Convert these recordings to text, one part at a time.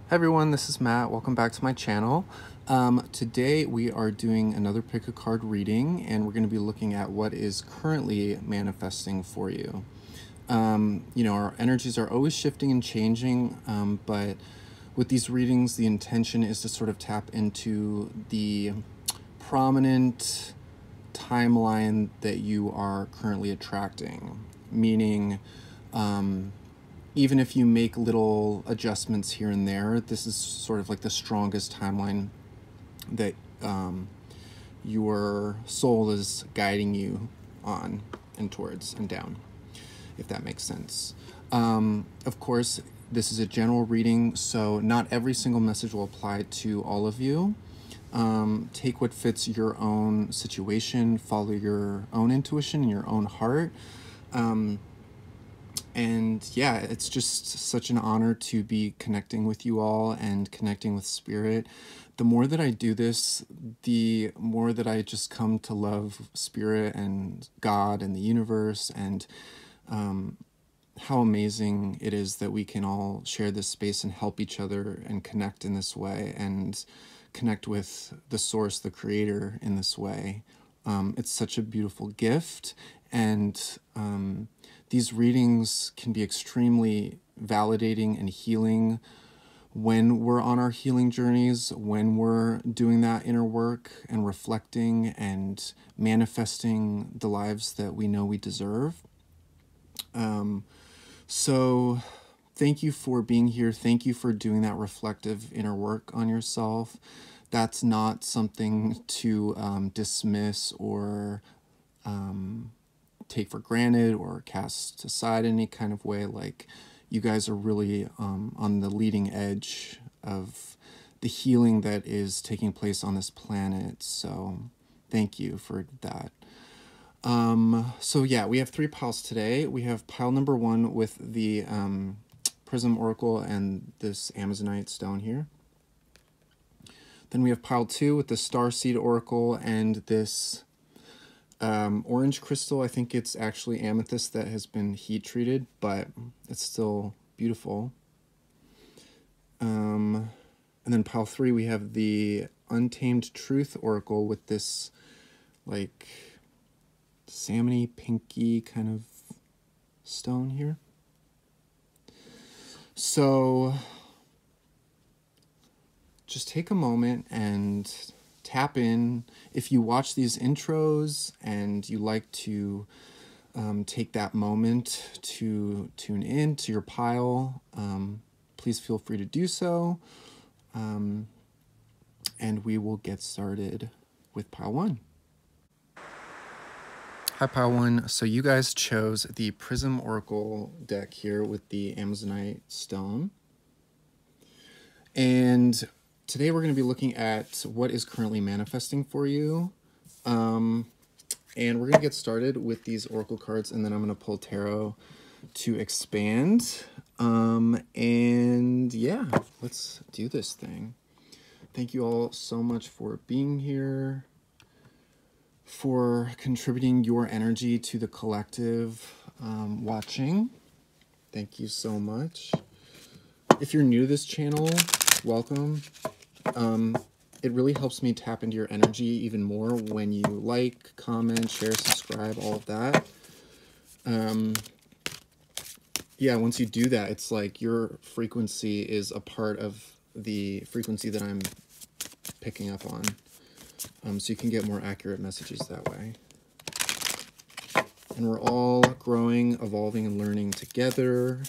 Hi everyone, this is Matt. Welcome back to my channel. Today we are doing another pick a card reading, and we're going to be looking at what is currently manifesting for you. Our energies are always shifting and changing, but with these readings, the intention is to sort of tap into the prominent timeline that you are currently attracting, meaning even if you make little adjustments here and there, this is sort of like the strongest timeline that your soul is guiding you on and towards and down, if that makes sense. Of course, this is a general reading, so not every single message will apply to all of you. Take what fits your own situation, follow your own intuition and your own heart. And yeah, it's just such an honor to be connecting with you all and connecting with Spirit. The more that I do this, the more that I just come to love Spirit and God and the universe, and how amazing it is that we can all share this space and help each other and connect in this way and connect with the source, the creator, in this way. It's such a beautiful gift, and these readings can be extremely validating and healing when we're on our healing journeys, when we're doing that inner work and reflecting and manifesting the lives that we know we deserve. So thank you for being here. Thank you for doing that reflective inner work on yourself. That's not something to dismiss or take for granted or cast aside in any kind of way. Like, you guys are really on the leading edge of the healing that is taking place on this planet. So thank you for that. So yeah, we have 3 piles today. We have pile number 1 with the Prism Oracle and this Amazonite stone here. Then we have pile 2 with the Starseed Oracle and this orange crystal. I think it's actually amethyst that has been heat treated, but it's still beautiful. And then pile 3, we have the Untamed Truth Oracle with this like salmony pinky kind of stone here. So just take a moment and tap in. If you watch these intros and you like to take that moment to tune in to your pile, please feel free to do so. And we will get started with pile 1. Hi, pile 1. So you guys chose the Prism Oracle deck here with the Amazonite stone. And today we're going to be looking at what is currently manifesting for you. And we're going to get started with these oracle cards, and then I'm going to pull tarot to expand. And yeah, let's do this thing. Thank you all so much for being here, for contributing your energy to the collective watching. Thank you so much. If you're new to this channel, welcome. It really helps me tap into your energy even more when you like, comment, share, subscribe, all of that. Yeah, once you do that, it's like your frequency is a part of the frequency that I'm picking up on. So you can get more accurate messages that way. And we're all growing, evolving, and learning together.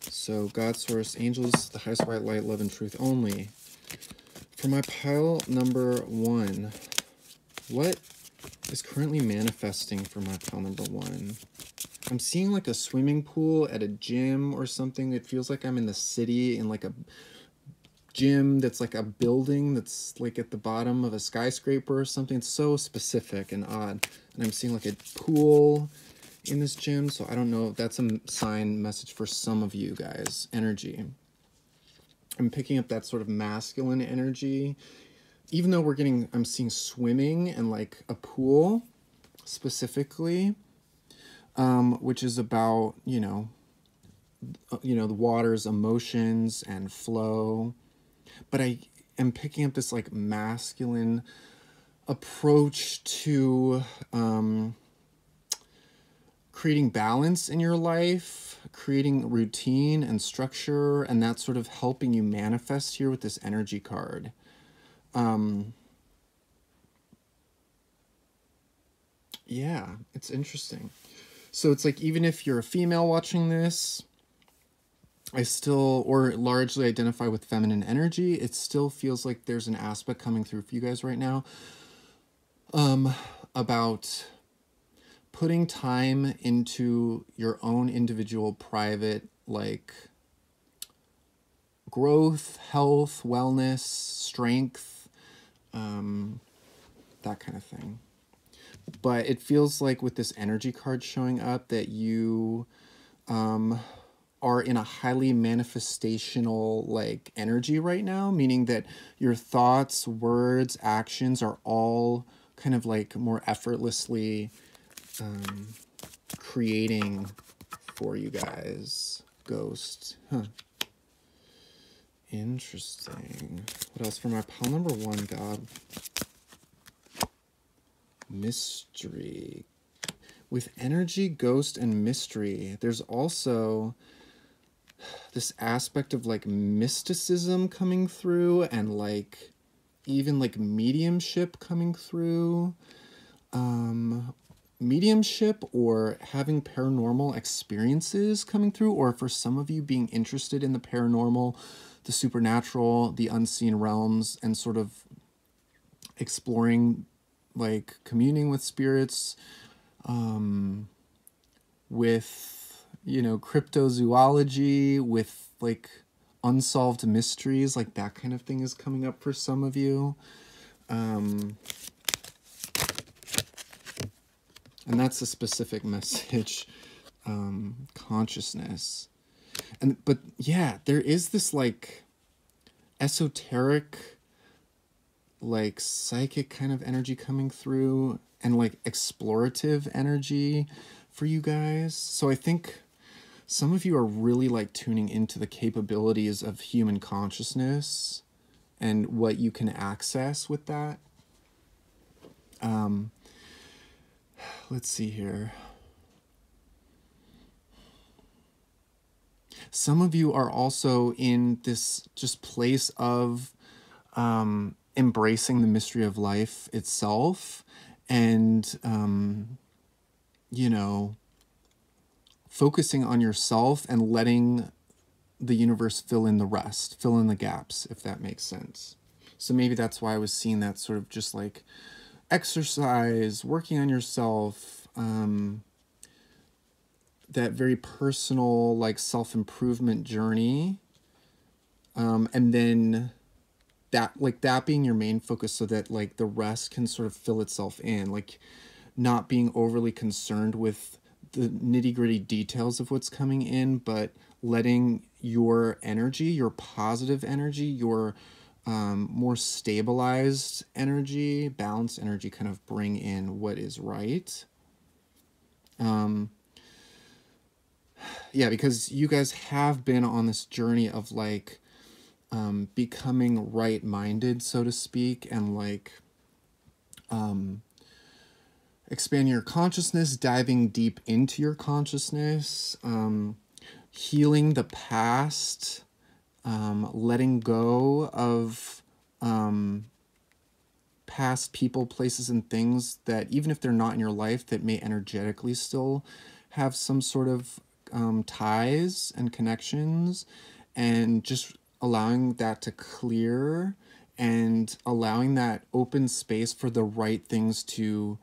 So God, Source, Angels, the highest white light, love, and truth only. For my pile number 1, what is currently manifesting for my pile number 1? I'm seeing like a swimming pool at a gym or something. It feels like I'm in the city in like a gym that's like a building that's like at the bottom of a skyscraper or something. It's so specific and odd. And I'm seeing like a pool in this gym, so I don't know if that's a sign message for some of you guys. Energy. I'm picking up that sort of masculine energy. Even though I'm seeing swimming and like a pool specifically, which is about, the water's emotions and flow. But I am picking up this like masculine approach to creating balance in your life, creating routine and structure, and that's sort of helping you manifest here with this energy card. Yeah, it's interesting. So it's like, even if you're a female watching this, I still, or largely identify with feminine energy, it still feels like there's an aspect coming through for you guys right now about putting time into your own individual private, like, growth, health, wellness, strength, that kind of thing. But it feels like with this energy card showing up that you are in a highly manifestational like energy right now, meaning that your thoughts, words, actions are all kind of like more effortlessly creating for you guys. Ghost. Huh. Interesting. What else for my pile number 1, God? Mystery. With energy, ghost, and mystery, there's also this aspect of like mysticism coming through, and like even like mediumship coming through. Mediumship or having paranormal experiences coming through, or for some of you being interested in the paranormal, the supernatural, the unseen realms, and sort of exploring, like communing with spirits, with, cryptozoology, with like unsolved mysteries, like that kind of thing is coming up for some of you. And that's a specific message, consciousness. But yeah, there is this like esoteric, like psychic kind of energy coming through, and like explorative energy for you guys. So I think some of you are really like tuning into the capabilities of human consciousness and what you can access with that. Let's see here. Some of you are also in this just place of embracing the mystery of life itself, and focusing on yourself and letting the universe fill in the rest, fill in the gaps, if that makes sense. So maybe that's why I was seeing that sort of just like exercise, working on yourself, that very personal, like self-improvement journey. And then that being your main focus, so that like the rest can sort of fill itself in, like not being overly concerned with the nitty-gritty details of what's coming in, but letting your energy, your positive energy, your more stabilized energy, balanced energy, kind of bring in what is right. Yeah, because you guys have been on this journey of like becoming right-minded, so to speak, and like expanding your consciousness, diving deep into your consciousness, healing the past, letting go of past people, places, and things that, even if they're not in your life, that may energetically still have some sort of ties and connections, and just allowing that to clear, and allowing that open space for the right things to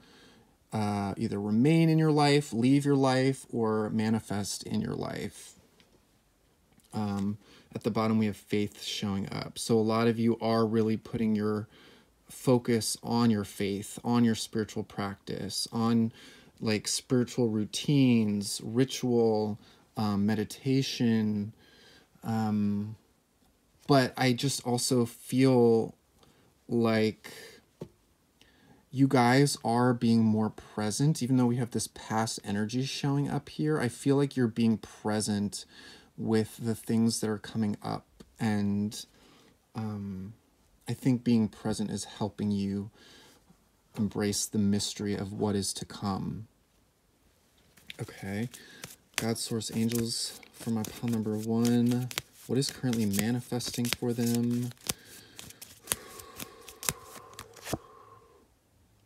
either remain in your life, leave your life, or manifest in your life. At the bottom, we have faith showing up. So a lot of you are really putting your focus on your faith, on your spiritual practice, on like spiritual routines, ritual, meditation. But I just also feel like you guys are being more present, even though we have this past energy showing up here. I feel like you're being present with the things that are coming up. And I think being present is helping you embrace the mystery of what is to come. Okay. God, source, angels for my pile number 1. What is currently manifesting for them?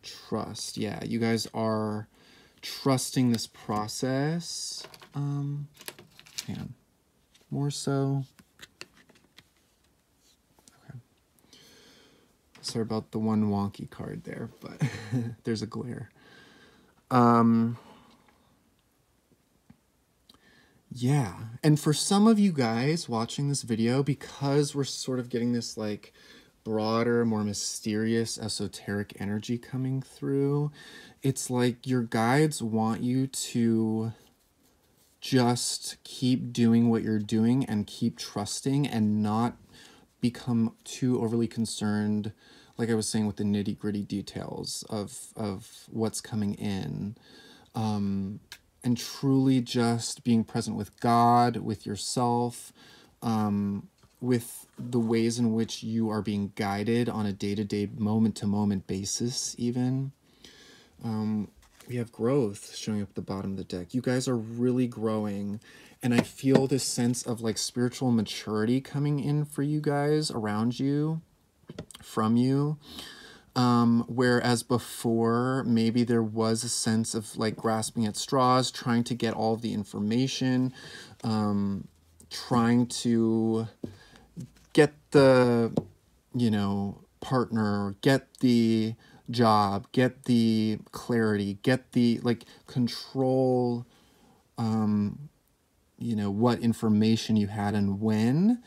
Trust. Yeah, you guys are trusting this process. Hang on. More so. Okay. Sorry about the one wonky card there, but there's a glare. Yeah, and for some of you guys watching this video, because we're sort of getting this like broader, more mysterious, esoteric energy coming through, it's like your guides want you to just keep doing what you're doing and keep trusting and not become too overly concerned, like I was saying, with the nitty-gritty details of what's coming in. And truly just being present with God, with yourself, with the ways in which you are being guided on a day-to-day, moment-to-moment basis even. We have growth showing up at the bottom of the deck. You guys are really growing, and I feel this sense of like spiritual maturity coming in for you guys, around you, from you. Whereas before, maybe there was a sense of like grasping at straws, trying to get all of the information, trying to get the, partner, get the job, get the clarity, get the like control, what information you had and when.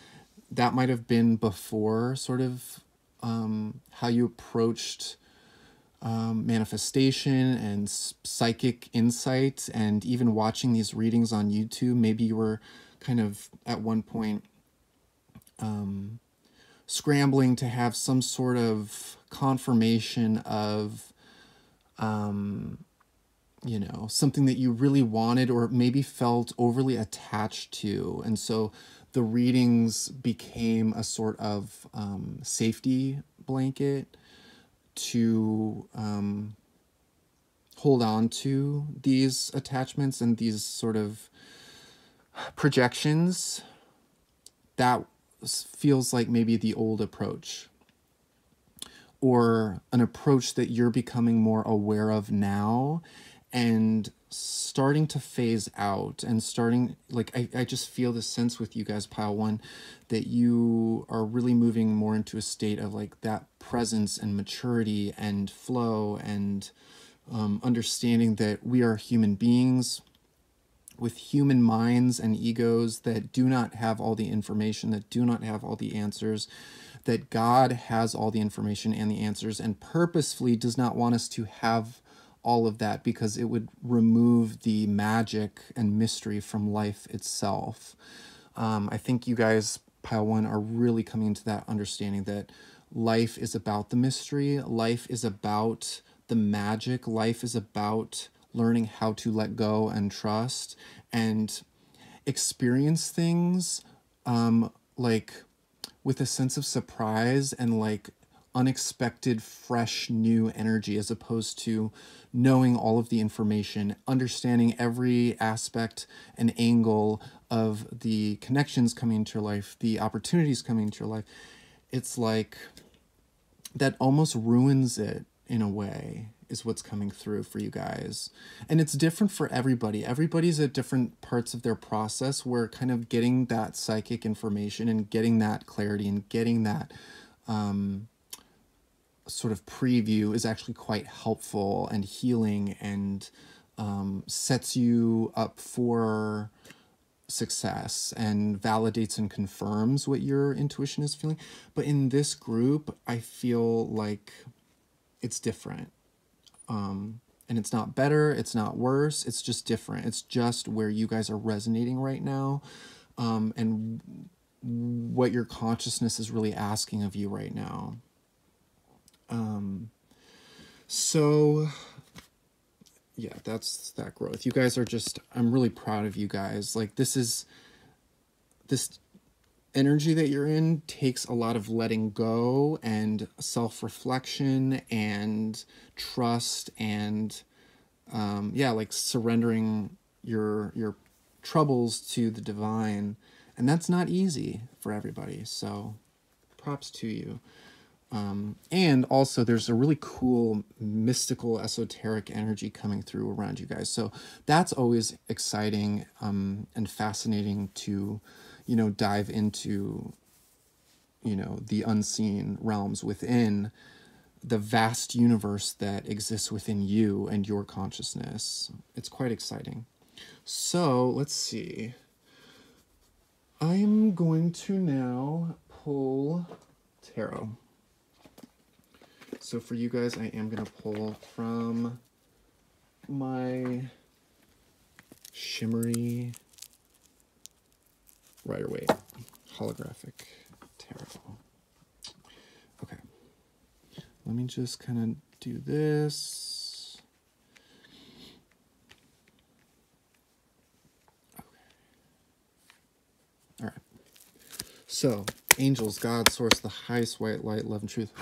That might have been before sort of how you approached manifestation and psychic insight, and even watching these readings on YouTube. Maybe you were kind of at one point scrambling to have some sort of confirmation of something that you really wanted or maybe felt overly attached to. And so the readings became a sort of safety blanket to hold on to these attachments and these sort of projections. That feels like maybe the old approach, or an approach that you're becoming more aware of now and starting to phase out, and starting, like, I just feel this sense with you guys, pile 1, that you are really moving more into a state of like that presence and maturity and flow, and understanding that we are human beings with human minds and egos that do not have all the information, that do not have all the answers, that God has all the information and the answers, and purposefully does not want us to have all of that, because it would remove the magic and mystery from life itself. I think you guys, pile 1, are really coming into that understanding that life is about the mystery, life is about the magic, life is about learning how to let go and trust and experience things like with a sense of surprise and like unexpected, fresh, new energy, as opposed to knowing all of the information, understanding every aspect and angle of the connections coming into your life, the opportunities coming into your life. It's like that almost ruins it in a way, is what's coming through for you guys. And it's different for everybody. Everybody's at different parts of their process where kind of getting that psychic information and getting that clarity and getting that sort of preview is actually quite helpful and healing, and sets you up for success and validates and confirms what your intuition is feeling. But in this group, I feel like it's different. And it's not better, it's not worse, it's just different. It's just where you guys are resonating right now, and what your consciousness is really asking of you right now. So yeah, that's that growth. You guys are just, I'm really proud of you guys. Like, this is this energy that you're in takes a lot of letting go and self-reflection and trust and yeah, like surrendering your troubles to the divine. And that's not easy for everybody. So props to you. And also there's a really cool mystical esoteric energy coming through around you guys. So that's always exciting and fascinating to, you know, dive into, you know, the unseen realms within the vast universe that exists within you and your consciousness. It's quite exciting. So let's see. I'm going to now pull tarot. So for you guys, I am going to pull from my shimmery Rider-Waite holographic tarot. Okay. Let me just kind of do this. Okay. All right. So, angels, God, source, the highest white light, love, and truth.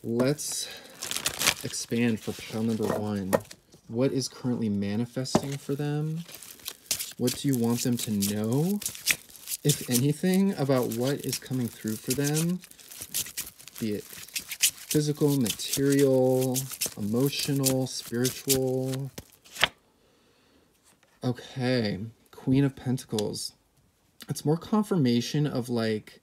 Let's expand for pile number 1. What is currently manifesting for them? What do you want them to know, if anything, about what is coming through for them? Be it physical, material, emotional, spiritual. Okay, Queen of Pentacles. It's more confirmation of like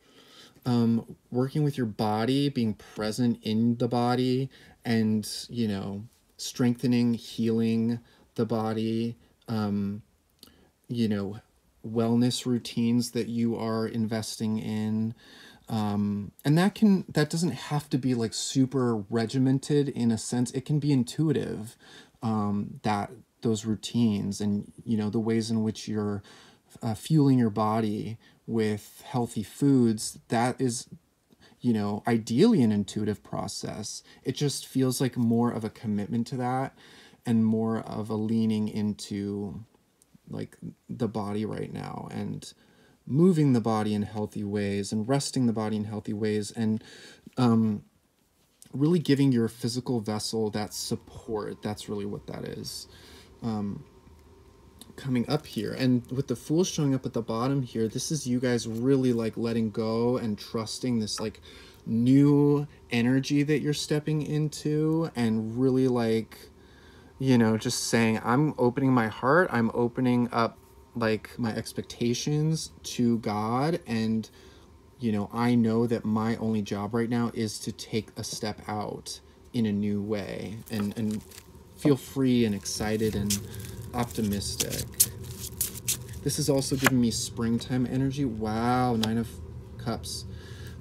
working with your body, being present in the body, and, you know, strengthening, healing the body, you know, wellness routines that you are investing in. And that doesn't have to be like super regimented in a sense. It can be intuitive, that those routines and, you know, the ways in which you're fueling your body with healthy foods. That is, you know, ideally an intuitive process. It just feels like more of a commitment to that and more of a leaning into like the body right now and moving the body in healthy ways and resting the body in healthy ways and really giving your physical vessel that support. That's really what that is. Coming up here, and with the Fool showing up at the bottom here, this is you guys really like letting go and trusting this like new energy that you're stepping into, and really like, you know, just saying, I'm opening my heart, I'm opening up like my expectations to God, and, you know, I know that my only job right now is to take a step out in a new way and feel free and excited and optimistic. This is also giving me springtime energy. Wow, 9 of Cups.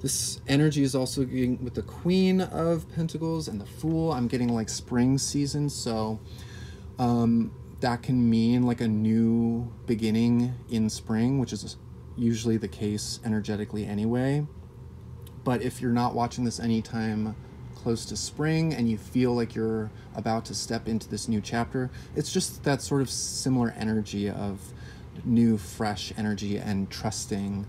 This energy is also getting with the Queen of Pentacles and the Fool. I'm getting like spring season, so that can mean like a new beginning in spring, which is usually the case energetically anyway. But if you're not watching this anytime close to spring and you feel like you're about to step into this new chapter, it's just that sort of similar energy of new, fresh energy and trusting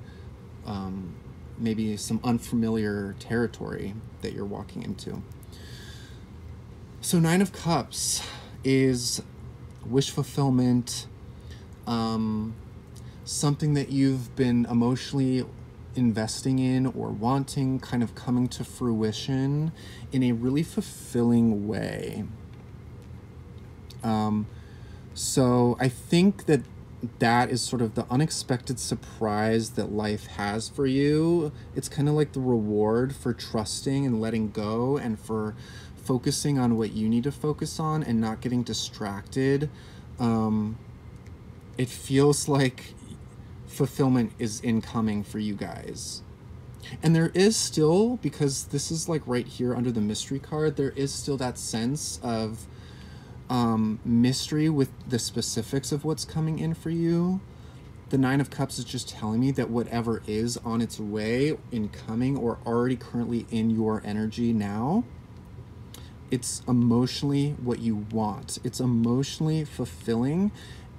maybe some unfamiliar territory that you're walking into. So 9 of Cups is wish fulfillment, something that you've been emotionally investing in or wanting kind of coming to fruition in a really fulfilling way. So I think that is sort of the unexpected surprise that life has for you. It's kind of like the reward for trusting and letting go and for focusing on what you need to focus on and not getting distracted. It feels like fulfillment is incoming for you guys. And there is still, because this is like right here under the mystery card, there is still that sense of mystery with the specifics of what's coming in for you. The 9 of Cups is just telling me that whatever is on its way, incoming, or already currently in your energy now, it's emotionally what you want. It's emotionally fulfilling,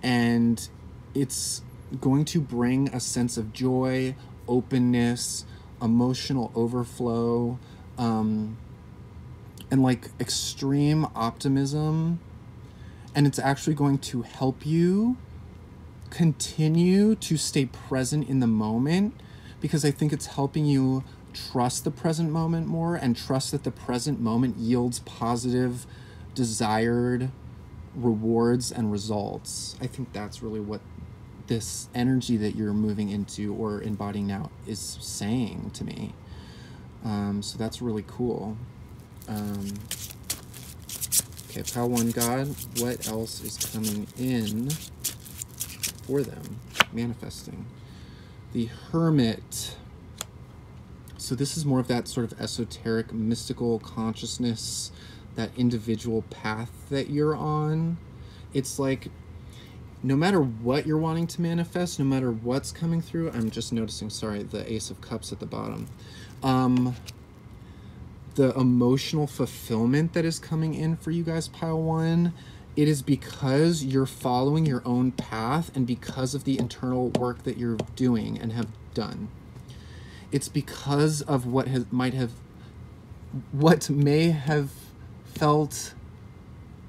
and it's going to bring a sense of joy, openness, emotional overflow, and like extreme optimism. And it's actually going to help you continue to stay present in the moment, because I think it's helping you trust the present moment more and trust that the present moment yields positive, desired rewards and results. I think that's really what this energy that you're moving into or embodying now is saying to me. So that's really cool. Okay, Pile 1 God, what else is coming in for them? Manifesting. The Hermit. So this is more of that sort of esoteric, mystical consciousness, that individual path that you're on. It's like, no matter what you're wanting to manifest, no matter what's coming through, I'm just noticing, sorry, the Ace of Cups at the bottom. The emotional fulfillment that is coming in for you guys, Pile 1, it is because you're following your own path and because of the internal work that you're doing and have done. It's because of what may have felt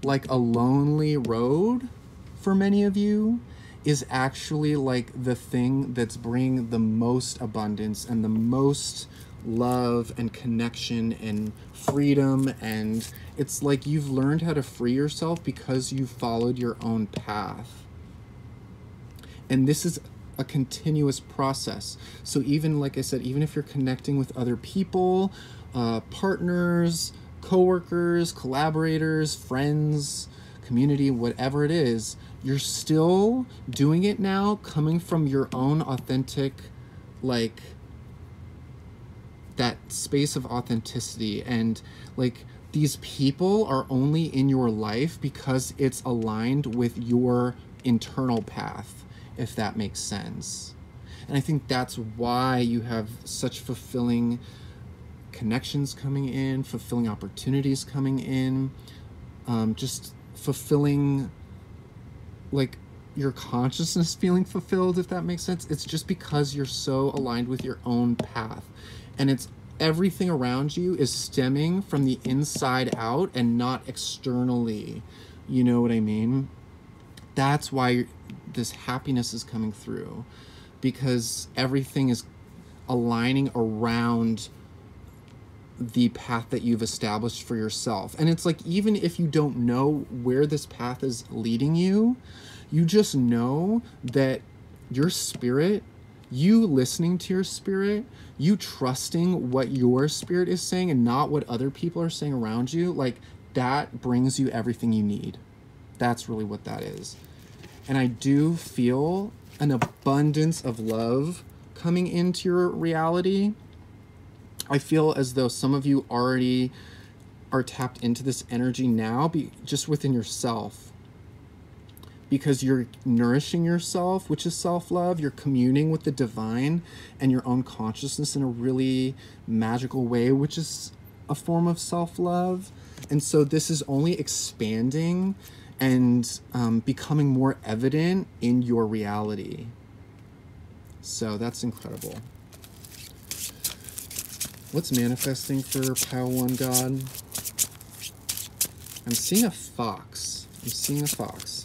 like a lonely road for many of you is actually like the thing that's bringing the most abundance and the most love and connection and freedom. And it's like you've learned how to free yourself because you followed your own path. And this is a continuous process. So even, like I said, even if you're connecting with other people, partners, coworkers, collaborators, friends, community, whatever it is, you're still doing it now coming from your own authentic, like, that space of authenticity. And like, these people are only in your life because it's aligned with your internal path, if that makes sense. And I think that's why you have such fulfilling connections coming in, fulfilling opportunities coming in, just fulfilling, like, your consciousness feeling fulfilled, if that makes sense. It's just because you're so aligned with your own path. And it's everything around you is stemming from the inside out and not externally. You know what I mean? That's why this happiness is coming through, because everything is aligning around the path that you've established for yourself. And it's like, even if you don't know where this path is leading you, you just know that your spirit, you listening to your spirit, you trusting what your spirit is saying and not what other people are saying around you, like, that brings you everything you need. That's really what that is. And I do feel an abundance of love coming into your reality. I feel as though some of you already are tapped into this energy now, just within yourself, because you're nourishing yourself, which is self-love. You're communing with the divine and your own consciousness in a really magical way, which is a form of self-love. And so this is only expanding and becoming more evident in your reality. So that's incredible. What's manifesting for Pile 1 God? I'm seeing a fox.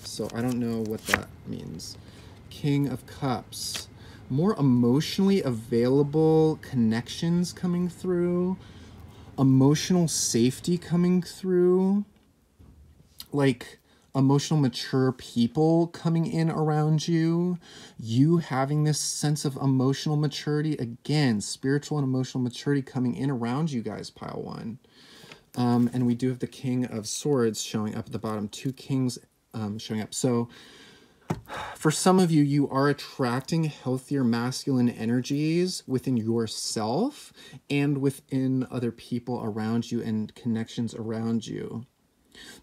So I don't know what that means. King of Cups. More emotionally available connections coming through. Emotional safety coming through. Like, emotional mature people coming in around you. You having this sense of emotional maturity. Again, spiritual and emotional maturity coming in around you guys, Pile 1. And we do have the King of Swords showing up at the bottom. 2 kings showing up. So for some of you, you are attracting healthier masculine energies within yourself and within other people around you and connections around you.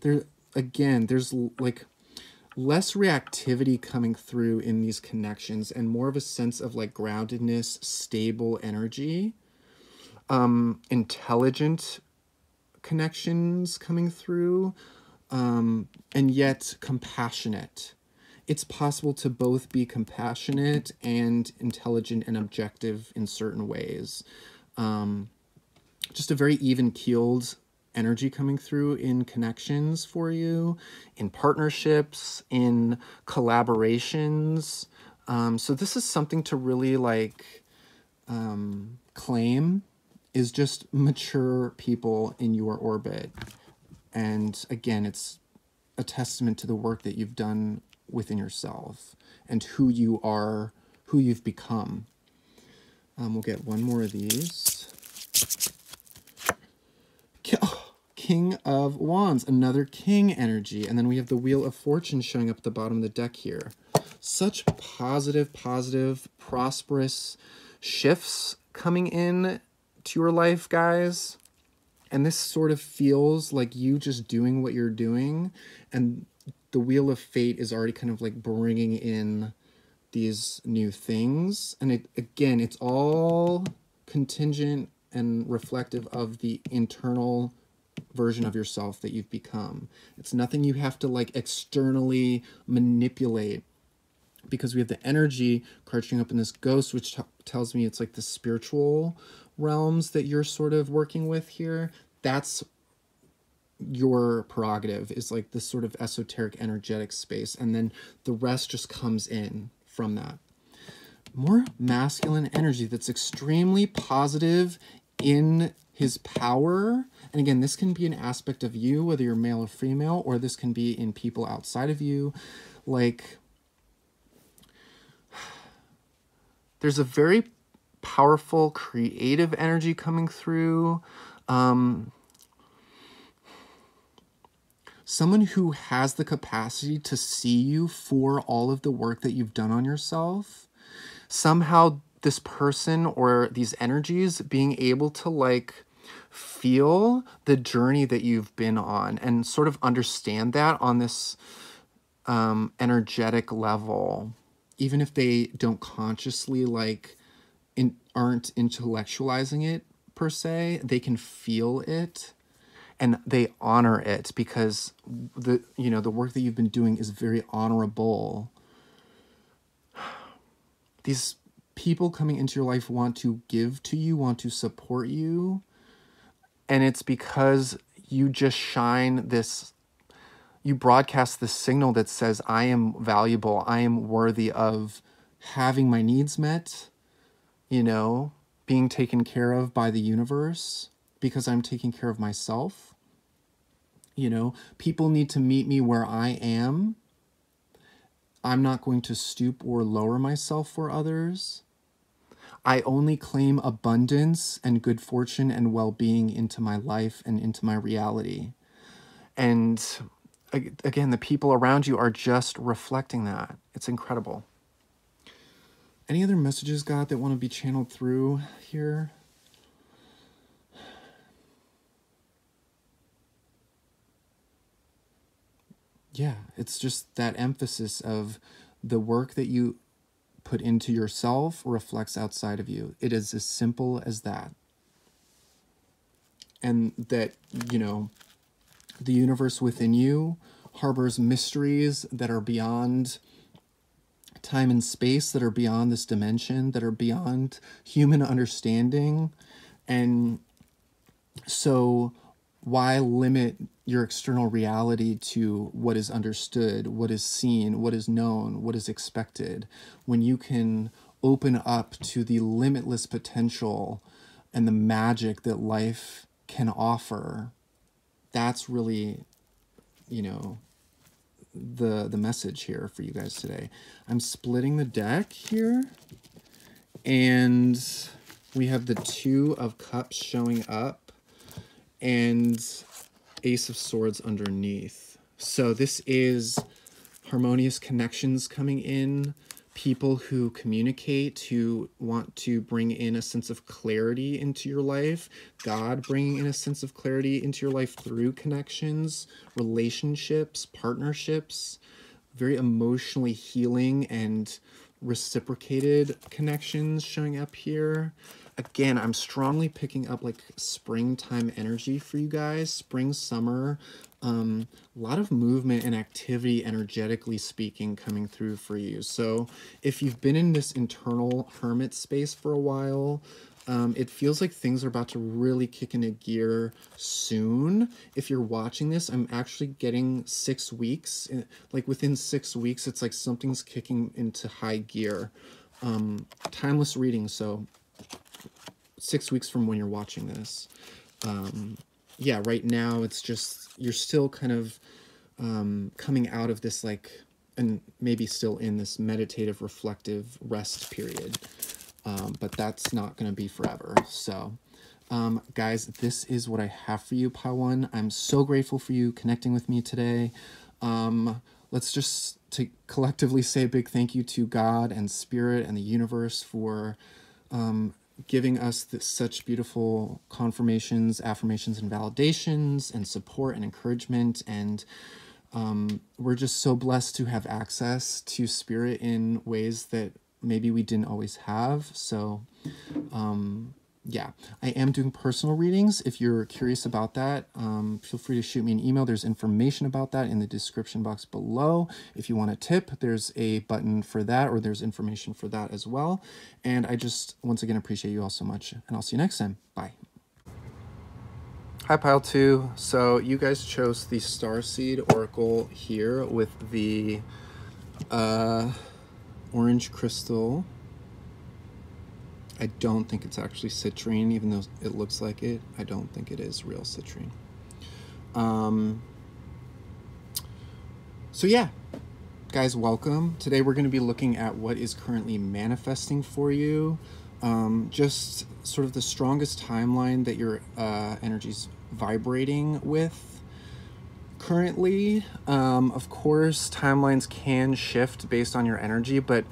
There's like less reactivity coming through in these connections and more of a sense of like groundedness, stable energy, intelligent connections coming through, and yet compassionate it's possible to both be compassionate and intelligent and objective in certain ways. Just a very even-keeled energy coming through in connections for you, in partnerships, in collaborations. So this is something to really like claim, is just mature people in your orbit. And again, it's a testament to the work that you've done within yourself and who you are, who you've become. We'll get one more of these. King of Wands, another king energy. And then we have the Wheel of Fortune showing up at the bottom of the deck here. Such positive, prosperous shifts coming in to your life, guys. And this sort of feels like you just doing what you're doing. And the Wheel of Fate is already kind of like bringing in these new things. And again, it's all contingent and reflective of the internal version of yourself that you've become. It's nothing you have to like externally manipulate, because we have the energy crouching up in this Ghost, which tells me it's like the spiritual realms that you're sort of working with here. That's your prerogative, is like this sort of esoteric energetic space, and then the rest just comes in from that. More masculine energy that's extremely positive in his power. And again, this can be an aspect of you, whether you're male or female, or this can be in people outside of you. Like, there's a very powerful creative energy coming through. Someone who has the capacity to see you for all of the work that you've done on yourself. Somehow this person or these energies being able to like feel the journey that you've been on and sort of understand that on this energetic level, even if they don't consciously like aren't intellectualizing it per se, they can feel it. And they honor it because the work that you've been doing is very honorable. These people coming into your life want to give to you, want to support you. And it's because you just shine this, you broadcast this signal that says, I am valuable, I am worthy of having my needs met, being taken care of by the universe, because I'm taking care of myself. People need to meet me where I am. I'm not going to stoop or lower myself for others. I only claim abundance and good fortune and well-being into my life and into my reality. And again, the people around you are just reflecting that. It's incredible. Any other messages, God, that want to be channeled through here? Yeah, it's just that emphasis of the work that you put into yourself reflects outside of you. It is as simple as that. And that, the universe within you harbors mysteries that are beyond time and space, that are beyond this dimension, that are beyond human understanding. And so why limit your external reality to what is understood, what is seen, what is known, what is expected, when you can open up to the limitless potential and the magic that life can offer? That's really, the message here for you guys today. I'm splitting the deck here, and we have the Two of Cups showing up and Ace of Swords underneath. So this is harmonious connections coming in, people who communicate, who want to bring in a sense of clarity into your life, God bringing in a sense of clarity into your life through connections, relationships, partnerships, very emotionally healing and reciprocated connections showing up here. again, I'm strongly picking up like springtime energy for you guys, spring, summer, a lot of movement and activity, energetically speaking, coming through for you. So if you've been in this internal hermit space for a while, it feels like things are about to really kick into gear soon. If you're watching this, I'm actually getting 6 weeks. Like within 6 weeks, it's like something's kicking into high gear. Timeless reading, so 6 weeks from when you're watching this. Yeah, right now it's just, you're still kind of coming out of this like, and maybe still in this meditative, reflective rest period. But that's not going to be forever. So, guys, this is what I have for you, Pile 1. I'm so grateful for you connecting with me today. Let's just collectively say a big thank you to God and Spirit and the universe for giving us such beautiful confirmations, affirmations, and validations, and support and encouragement. And we're just so blessed to have access to Spirit in ways that maybe we didn't always have. So yeah, I am doing personal readings. If you're curious about that, feel free to shoot me an email. There's information about that in the description box below. If you want a tip, there's a button for that, or there's information for that as well. And I just, once again, appreciate you all so much, and I'll see you next time. Bye. Hi, Pile 2. So you guys chose the Starseed Oracle here with the orange crystal. I don't think it's actually citrine, even though it looks like it. I don't think it is real citrine. So yeah, guys, welcome. Today we're going to be looking at what is currently manifesting for you. Just sort of the strongest timeline that your energy's vibrating with currently. Of course, timelines can shift based on your energy, but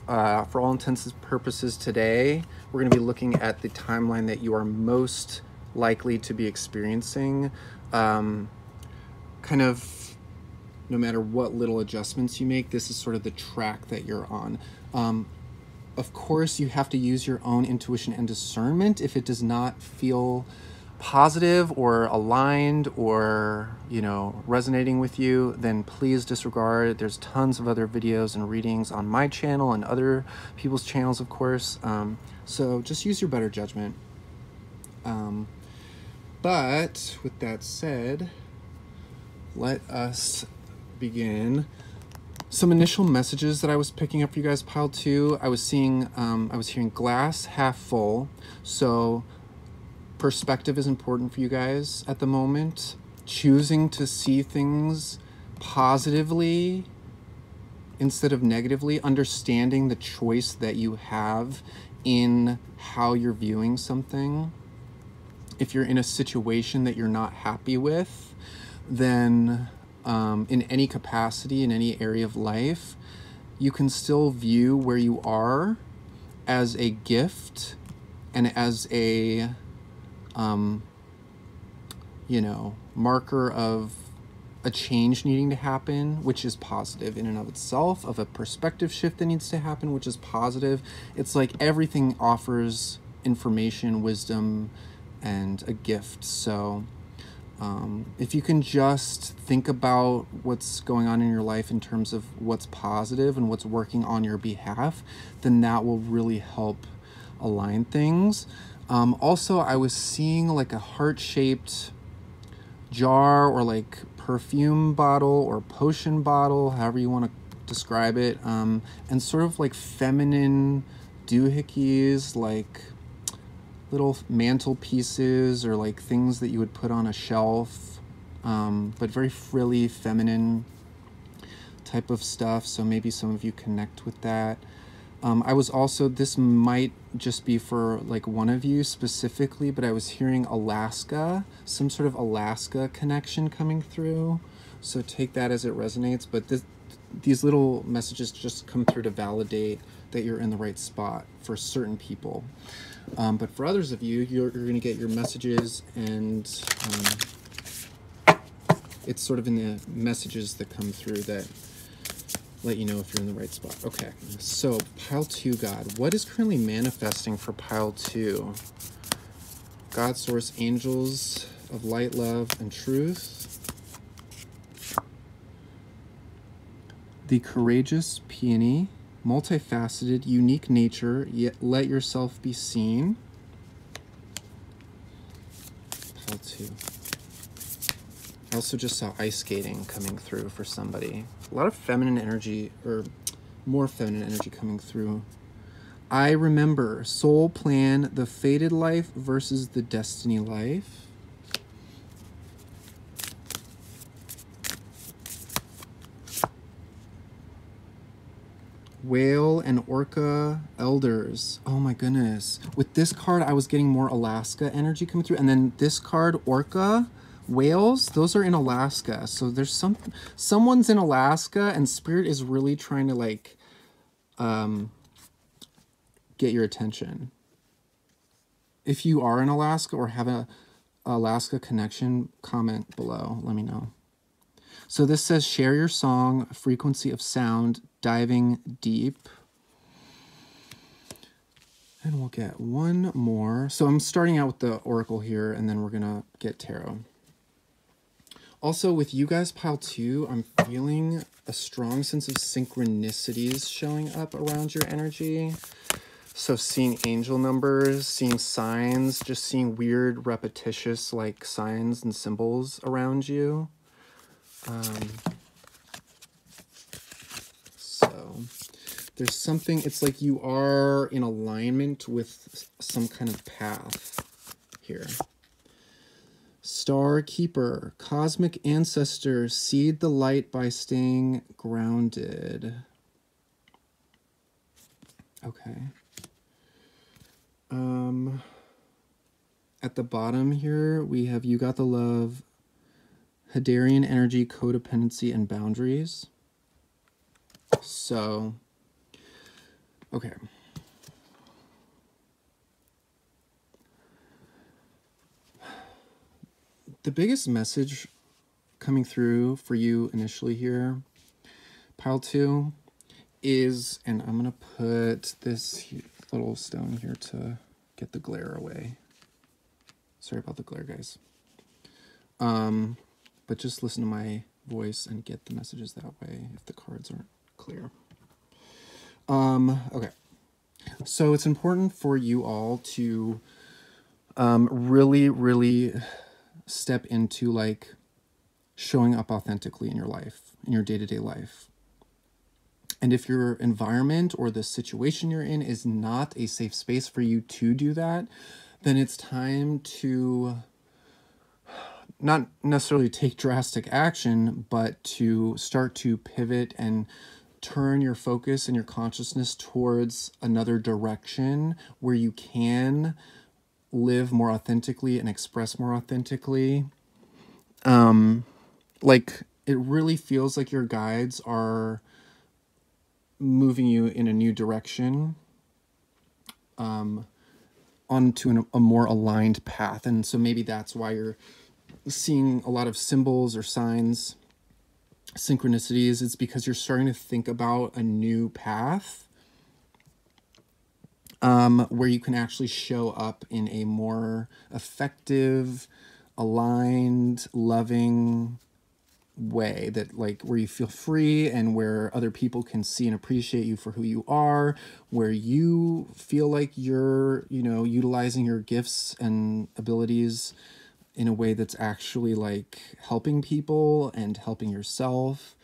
for all intents and purposes today, we're going to be looking at the timeline that you are most likely to be experiencing. Kind of no matter what little adjustments you make, this is sort of the track that you're on. Of course, you have to use your own intuition and discernment. If it does not feel positive or aligned or, you know, resonating with you, then please disregard. There's tons of other videos and readings on my channel and other people's channels, of course. So just use your better judgment. But with that said, let us begin. Some initial messages that I was picking up for you guys, Pile 2. I was hearing glass half full. So perspective is important for you guys at the moment. Choosing to see things positively instead of negatively. Understanding the choice that you have in how you're viewing something. If you're in a situation that you're not happy with, then in any capacity, in any area of life, you can still view where you are as a gift and as a you know, marker of a change needing to happen, which is positive in and of itself, of a perspective shift that needs to happen, which is positive. It's like everything offers information, wisdom, and a gift. So if you can just think about what's going on in your life in terms of what's positive and what's working on your behalf, then that will really help align things. Also, I was seeing like a heart-shaped jar or like perfume bottle or potion bottle, however you want to describe it, and sort of like feminine doohickeys, like little mantle pieces or like things that you would put on a shelf, but very frilly, feminine type of stuff. So maybe some of you connect with that. I was also, this might just be for like one of you specifically, but I was hearing Alaska, some sort of Alaska connection coming through. So take that as it resonates. But these little messages just come through to validate that you're in the right spot for certain people. But for others of you, you're going to get your messages, and it's sort of in the messages that come through that let you know if you're in the right spot. Okay, so pile 2, God. What is currently manifesting for pile 2? God, source, angels of light, love, and truth. The courageous peony, multifaceted, unique nature, yet let yourself be seen. Pile 2. I also just saw ice skating coming through for somebody. A lot of feminine energy, or more feminine energy coming through. I remember soul plan, the fated life versus the destiny life. Whale and orca elders. Oh my goodness. With this card, I was getting more Alaska energy coming through. And then this card, orca, whales, those are in Alaska. So there's someone's in Alaska, and Spirit is really trying to like get your attention. If you are in Alaska or have a Alaska connection, comment below. Let me know. So this says, share your song, frequency of sound, diving deep. And we'll get one more. So I'm starting out with the Oracle here, and then we're going to get Tarot. Also, with you guys, pile 2, I'm feeling a strong sense of synchronicities showing up around your energy. So seeing angel numbers, seeing signs, just seeing weird, repetitious, like, signs and symbols around you. So there's something, it's like you are in alignment with some kind of path here. Star Keeper, cosmic ancestor, seed the light by staying grounded. Okay. At the bottom here, we have You Got the Love, Hadarian energy, codependency, and boundaries. So, okay. The biggest message coming through for you initially here, pile 2, is, and I'm going to put this little stone here to get the glare away. Sorry about the glare, guys. But just listen to my voice and get the messages that way if the cards aren't clear. Okay. So it's important for you all to really, really step into like showing up authentically in your life, in your day-to-day life. And if your environment or the situation you're in is not a safe space for you to do that, then it's time to not necessarily take drastic action, but to start to pivot and turn your focus and your consciousness towards another direction where you can live more authentically and express more authentically. Like, it really feels like your guides are moving you in a new direction, onto a more aligned path. And so maybe that's why you're seeing a lot of symbols or signs, synchronicities. It's because you're starting to think about a new path, where you can actually show up in a more effective, aligned, loving way, that like where you feel free and where other people can see and appreciate you for who you are, where you feel like you're, you know, utilizing your gifts and abilities in a way that's actually like helping people and helping yourself.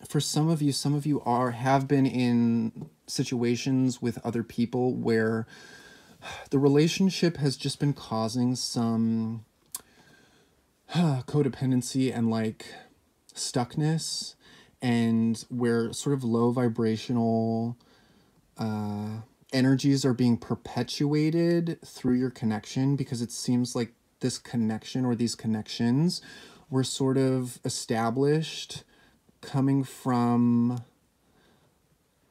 For some of you have been in situations with other people where the relationship has just been causing some codependency and like stuckness, and where sort of low vibrational energies are being perpetuated through your connection, because it seems like this connection or these connections were sort of established coming from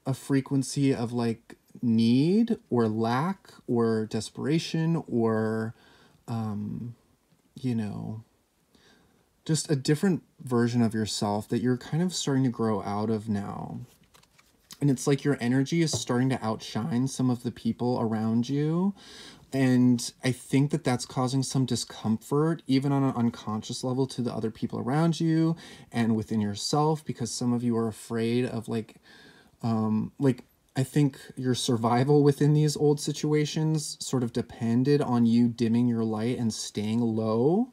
a frequency of like need or lack or desperation or, you know, just a different version of yourself that you're kind of starting to grow out of now. And it's like your energy is starting to outshine some of the people around you. And I think that that's causing some discomfort, even on an unconscious level, to the other people around you and within yourself, because some of you are afraid of I think your survival within these old situations sort of depended on you dimming your light and staying low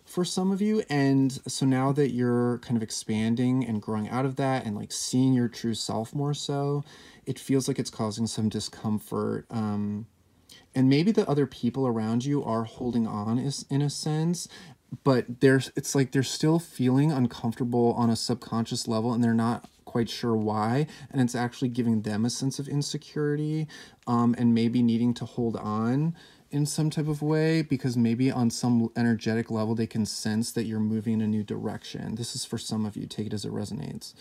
for some of you. And so now that you're kind of expanding and growing out of that and like seeing your true self more so, it feels like it's causing some discomfort. And maybe the other people around you are holding on in a sense, but it's like they're still feeling uncomfortable on a subconscious level and they're not quite sure why, and it's actually giving them a sense of insecurity, and maybe needing to hold on in some type of way, because maybe on some energetic level they can sense that you're moving in a new direction. This is for some of you, take it as it resonates.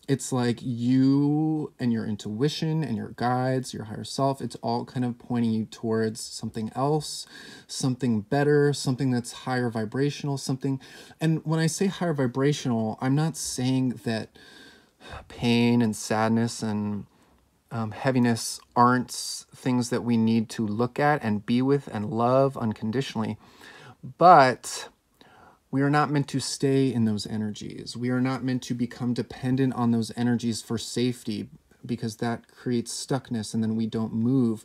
It's like you and your intuition and your guides, your higher self, it's all kind of pointing you towards something else, something better, something that's higher vibrational, something. And when I say higher vibrational, I'm not saying that pain and sadness and heaviness aren't things that we need to look at and be with and love unconditionally. But we are not meant to stay in those energies. We are not meant to become dependent on those energies for safety, because that creates stuckness and then we don't move.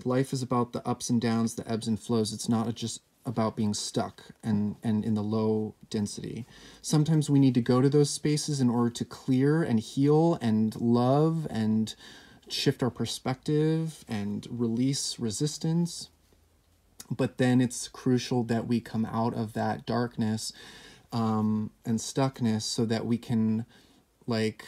Life is about the ups and downs, the ebbs and flows. It's not just about being stuck and in the low density. Sometimes we need to go to those spaces in order to clear and heal and love and shift our perspective and release resistance. But then it's crucial that we come out of that darkness and stuckness so that we can like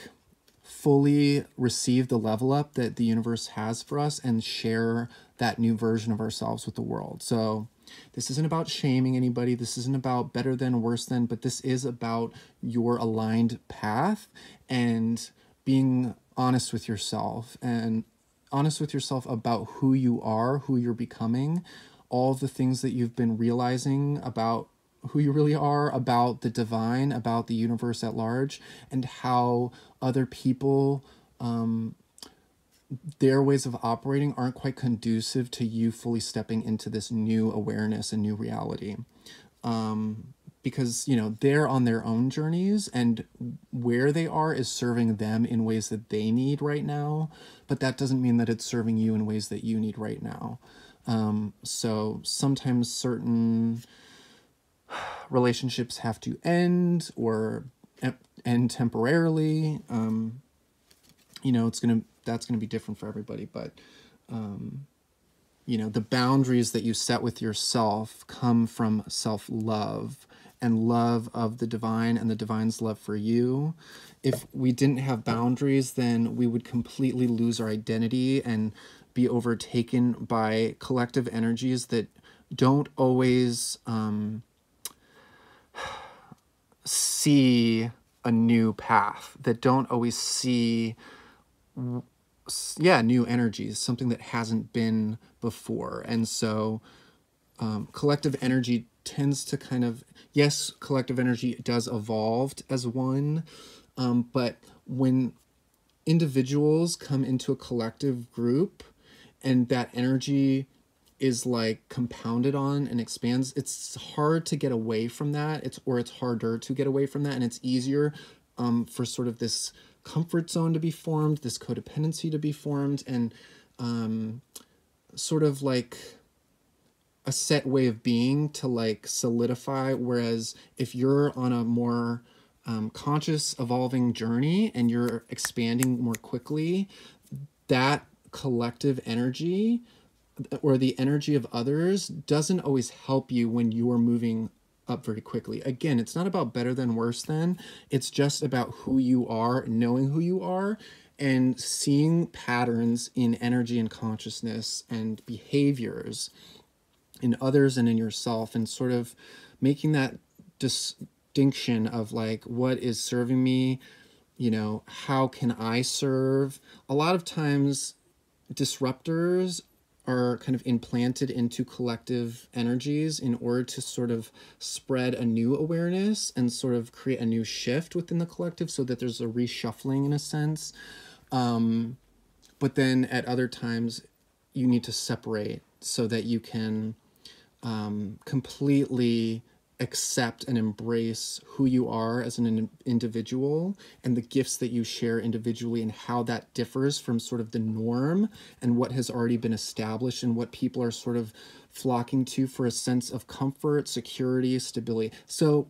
fully receive the level up that the universe has for us and share that new version of ourselves with the world. So this isn't about shaming anybody. This isn't about better than, worse than, but this is about your aligned path and being honest with yourself, and honest with yourself about who you are, who you're becoming, all the things that you've been realizing about who you really are, about the divine, about the universe at large, and how other people, their ways of operating aren't quite conducive to you fully stepping into this new awareness and new reality. Because, you know, they're on their own journeys and where they are is serving them in ways that they need right now. But that doesn't mean that it's serving you in ways that you need right now. So sometimes certain relationships have to end or end temporarily. You know, that's gonna be different for everybody, but you know, the boundaries that you set with yourself come from self-love and love of the divine and the divine's love for you. If we didn't have boundaries, then we would completely lose our identity and be overtaken by collective energies that don't always see a new path, that don't always see new energies, something that hasn't been before. And so collective energy tends to kind of, yes, collective energy does evolve as one, but when individuals come into a collective group and that energy is like compounded on and expands, it's hard to get away from that. It's harder to get away from that, and it's easier for sort of this comfort zone to be formed, this codependency to be formed, and sort of like a set way of being to like solidify. Whereas if you're on a more conscious evolving journey and you're expanding more quickly, that collective energy or the energy of others doesn't always help you when you're moving up very quickly. Again, it's not about better than, worse than. It's just about who you are, knowing who you are, and seeing patterns in energy and consciousness and behaviors in others and in yourself, and sort of making that distinction of like, what is serving me? You know, how can I serve? A lot of times disruptors are kind of implanted into collective energies in order to sort of spread a new awareness and sort of create a new shift within the collective, so that there's a reshuffling in a sense. But then at other times you need to separate so that you can completely accept and embrace who you are as an individual and the gifts that you share individually, and how that differs from sort of the norm and what has already been established and what people are sort of flocking to for a sense of comfort, security, stability. So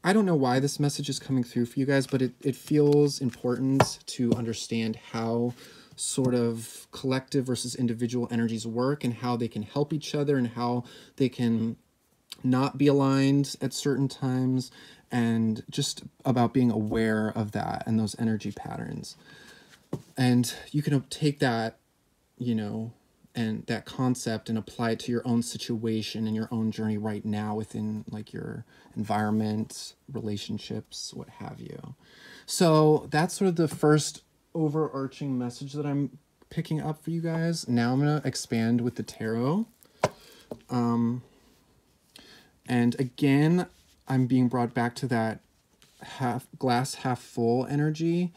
I don't know why this message is coming through for you guys, but it feels important to understand how sort of collective versus individual energies work, and how they can help each other, and how they can not be aligned at certain times, and just about being aware of that and those energy patterns. And you can take that, and that concept and apply it to your own situation and your own journey right now within like your environment, relationships, what have you. So that's sort of the first overarching message that I'm picking up for you guys. Now I'm going to expand with the tarot. And again, I'm being brought back to that glass half full energy.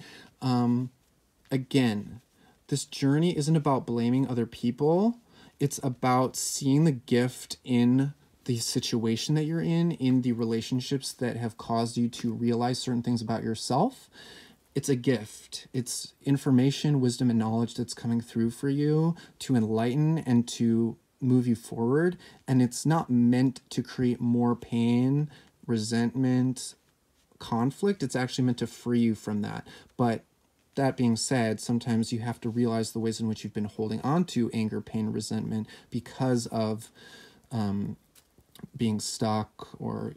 Again, this journey isn't about blaming other people. It's about seeing the gift in the situation that you're in the relationships that have caused you to realize certain things about yourself. It's a gift. It's information, wisdom, and knowledge that's coming through for you to enlighten and to move you forward. And it's not meant to create more pain, resentment, conflict. It's actually meant to free you from that. But that being said, sometimes you have to realize the ways in which you've been holding on to anger, pain, resentment because of being stuck, or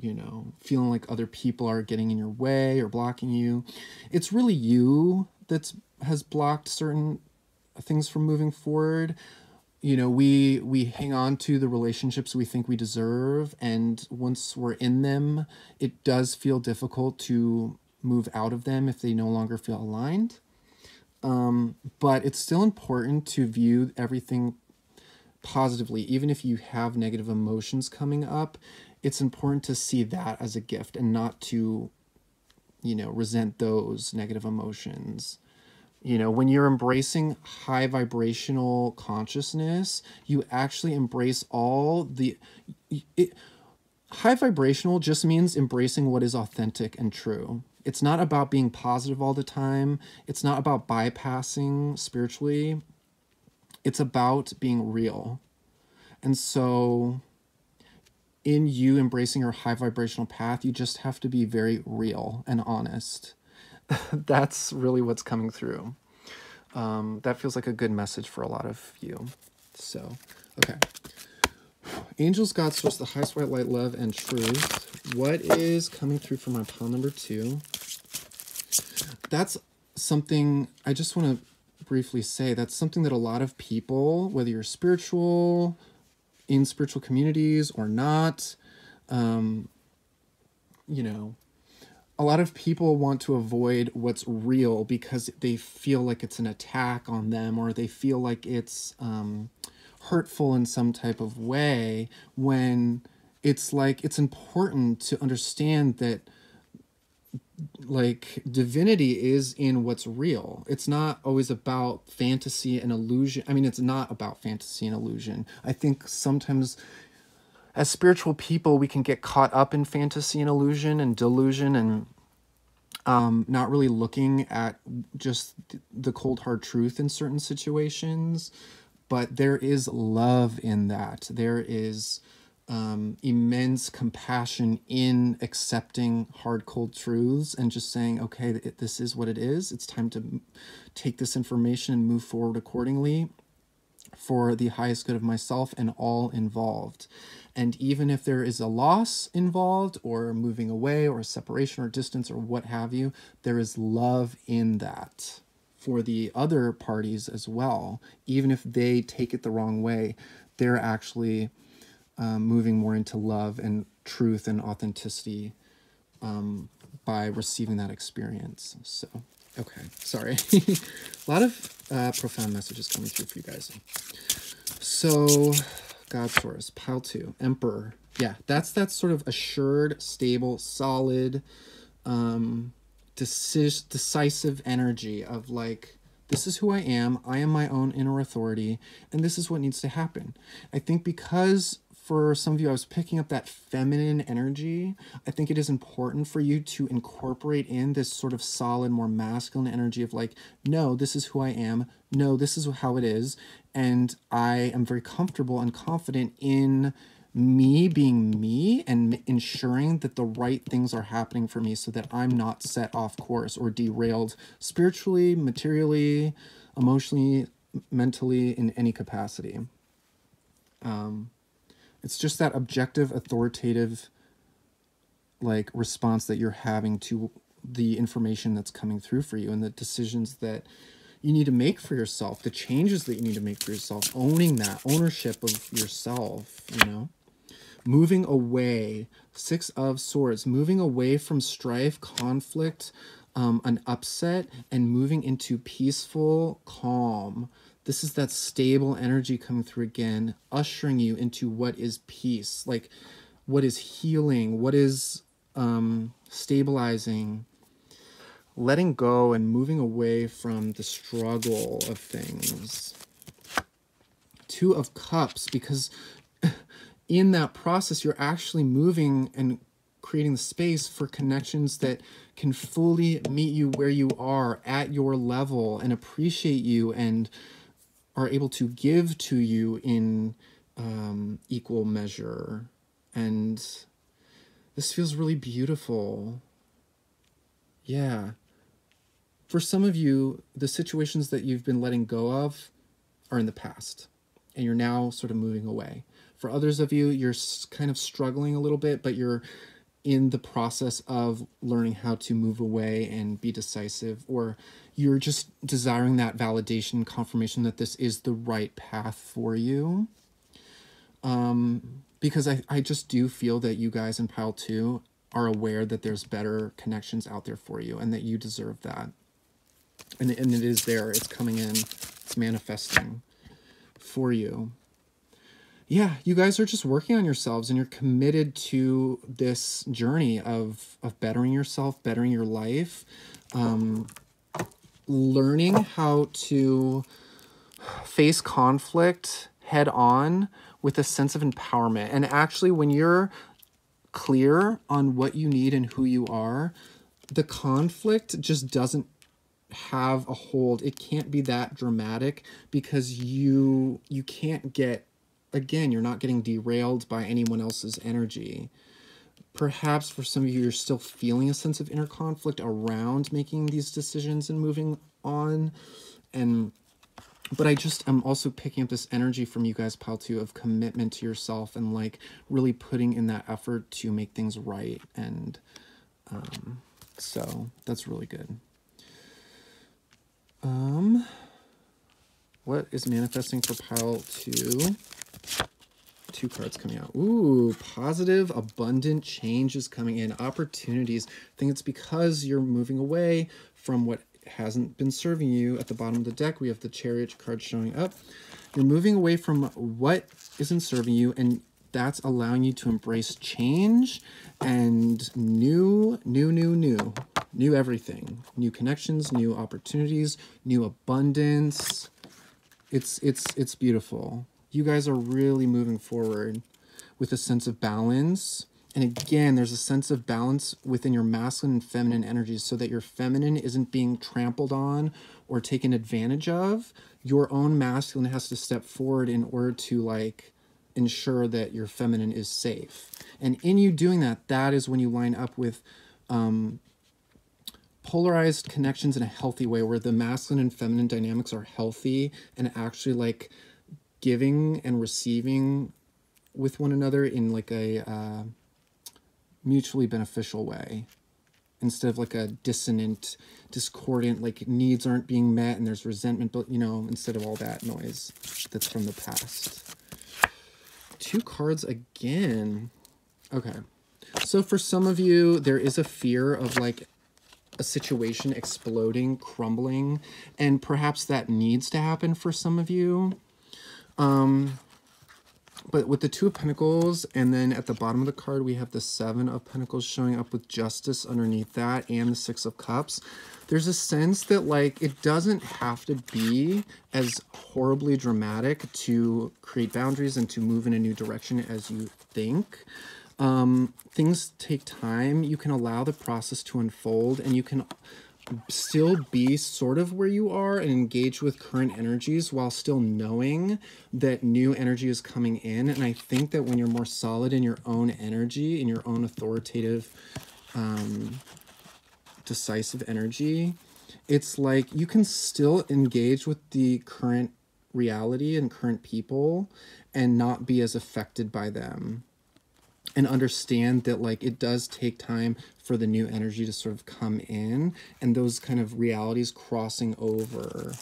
feeling like other people are getting in your way or blocking you. It's really you that has blocked certain things from moving forward. We hang on to the relationships we think we deserve, and once we're in them, it does feel difficult to move out of them if they no longer feel aligned. But it's still important to view everything positively. Even if you have negative emotions coming up, it's important to see that as a gift and not to, resent those negative emotions. When you're embracing high vibrational consciousness, you actually embrace all high vibrational just means embracing what is authentic and true. It's not about being positive all the time. It's not about bypassing spiritually. It's about being real. And so in you embracing your high vibrational path, you just have to be very real and honest. That's really what's coming through. That feels like a good message for a lot of you. So, okay. Angels, God, source, the highest white light, love, and truth. What is coming through for my pile number 2? That's something I just want to briefly say. That's something that a lot of people, whether you're spiritual, in spiritual communities or not, a lot of people want to avoid what's real because they feel like it's an attack on them, or they feel like it's hurtful in some type of way, when it's like it's important to understand that like divinity is in what's real. It's not always about fantasy and illusion. I mean, it's not about fantasy and illusion. I think sometimes as spiritual people, we can get caught up in fantasy and illusion and delusion, and not really looking at just the cold hard truth in certain situations. But there is love in that. There is immense compassion in accepting hard, cold truths and just saying, okay, this is what it is. It's time to take this information and move forward accordingly for the highest good of myself and all involved. And even if there is a loss involved, or moving away, or a separation, or distance, or what have you, there is love in that for the other parties as well. Even if they take it the wrong way, they're actually moving more into love and truth and authenticity by receiving that experience. So, okay, sorry. A lot of profound messages coming through for you guys. So, God Source, pile 2, Emperor. Yeah, that's that sort of assured, stable, solid, decisive energy of like, this is who I am my own inner authority, and this is what needs to happen. I think because for some of you, I was picking up that feminine energy. I think it is important for you to incorporate in this sort of solid, more masculine energy of like, no, this is who I am. No, this is how it is. And I am very comfortable and confident in me being me and ensuring that the right things are happening for me so that I'm not set off course or derailed spiritually, materially, emotionally, mentally, in any capacity. It's just that objective, authoritative, like response that you're having to the information that's coming through for you and the decisions that you need to make for yourself, the changes that you need to make for yourself, owning that ownership of yourself, you know, moving away, 6 of Swords, moving away from strife, conflict, an upset, and moving into peaceful calm. This is that stable energy coming through again, ushering you into what is peace, like what is healing, what is stabilizing, letting go and moving away from the struggle of things. 2 of Cups, because in that process, you're actually moving and creating the space for connections that can fully meet you where you are at your level and appreciate you and are able to give to you in equal measure. And this feels really beautiful. Yeah. For some of you, the situations that you've been letting go of are in the past, and you're now sort of moving away. For others of you, you're kind of struggling a little bit, but you're in the process of learning how to move away and be decisive, or you're just desiring that validation, confirmation that this is the right path for you. Because I just do feel that you guys in pile 2 are aware that there's better connections out there for you and that you deserve that. And it is there. It's coming in. It's manifesting for you. Yeah, you guys are just working on yourselves and you're committed to this journey of bettering yourself, bettering your life, learning how to face conflict head on with a sense of empowerment. And actually, when you're clear on what you need and who you are, the conflict just doesn't have a hold. It can't be that dramatic because you can't get, again, you're not getting derailed by anyone else's energy. Perhaps for some of you, you're still feeling a sense of inner conflict around making these decisions and moving on. But I'm also picking up this energy from you guys, pile 2, of commitment to yourself and like really putting in that effort to make things right. And so that's really good. What is manifesting for pile 2? 2 cards coming out. Ooh, positive, abundant change is coming in. Opportunities. I think it's because you're moving away from what hasn't been serving you. At the bottom of the deck, we have the Chariot card showing up. You're moving away from what isn't serving you, and that's allowing you to embrace change and new everything. New connections, new opportunities, new abundance. It's beautiful. You guys are really moving forward with a sense of balance. And again, there's a sense of balance within your masculine and feminine energies so that your feminine isn't being trampled on or taken advantage of. Your own masculine has to step forward in order to like ensure that your feminine is safe. And in you doing that, that is when you line up with polarized connections in a healthy way where the masculine and feminine dynamics are healthy and actually like giving and receiving with one another in like a mutually beneficial way, instead of like a dissonant, discordant, like needs aren't being met and there's resentment, but you know, instead of all that noise that's from the past. 2 cards again. Okay. So for some of you, there is a fear of like a situation exploding, crumbling, and perhaps that needs to happen for some of you. But with the Two of Pentacles, and then at the bottom of the card, we have the Seven of Pentacles showing up with Justice underneath that, and the Six of Cups. There's a sense that, like, it doesn't have to be as horribly dramatic to create boundaries and to move in a new direction as you think. Things take time. You can allow the process to unfold, and you can still be sort of where you are and engage with current energies while still knowing that new energy is coming in. And I think that when you're more solid in your own energy, in your own authoritative, decisive energy, it's like you can still engage with the current reality and current people and not be as affected by them. And understand that, like, it does take time for the new energy to sort of come in and those kind of realities crossing over.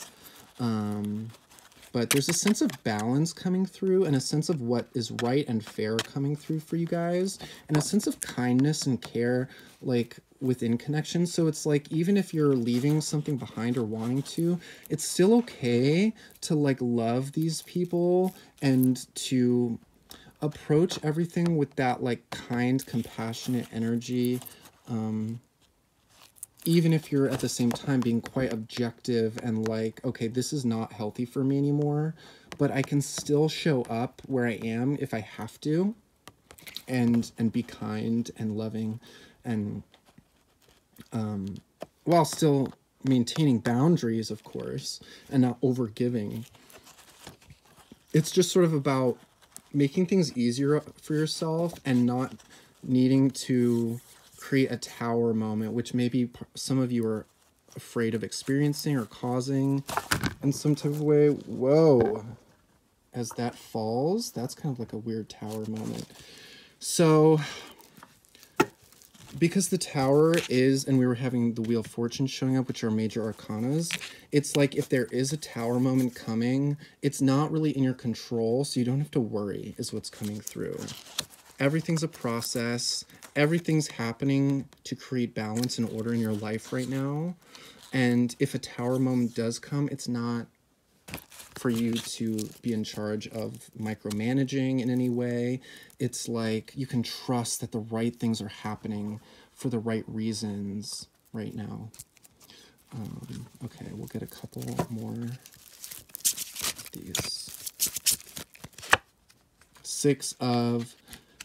But there's a sense of balance coming through, and a sense of what is right and fair coming through for you guys, and a sense of kindness and care, like, within connection. So it's like, even if you're leaving something behind or wanting to, it's still okay to, like, love these people and to approach everything with that, like, kind, compassionate energy, even if you're at the same time being quite objective and like, okay, this is not healthy for me anymore, but I can still show up where I am if I have to, and be kind and loving, and while still maintaining boundaries, of course, and not overgiving. It's just sort of about making things easier for yourself and not needing to create a tower moment, which maybe some of you are afraid of experiencing or causing in some type of way. Whoa. As that falls, that's kind of like a weird tower moment. So, because the Tower is, and we were having the Wheel of Fortune showing up, which are major arcanas, it's like if there is a Tower moment coming, it's not really in your control, so you don't have to worry, is what's coming through. Everything's a process. Everything's happening to create balance and order in your life right now. And if a Tower moment does come, it's not for you to be in charge of micromanaging in any way. It's like you can trust that the right things are happening for the right reasons right now. Okay, we'll get a couple more of these. Six of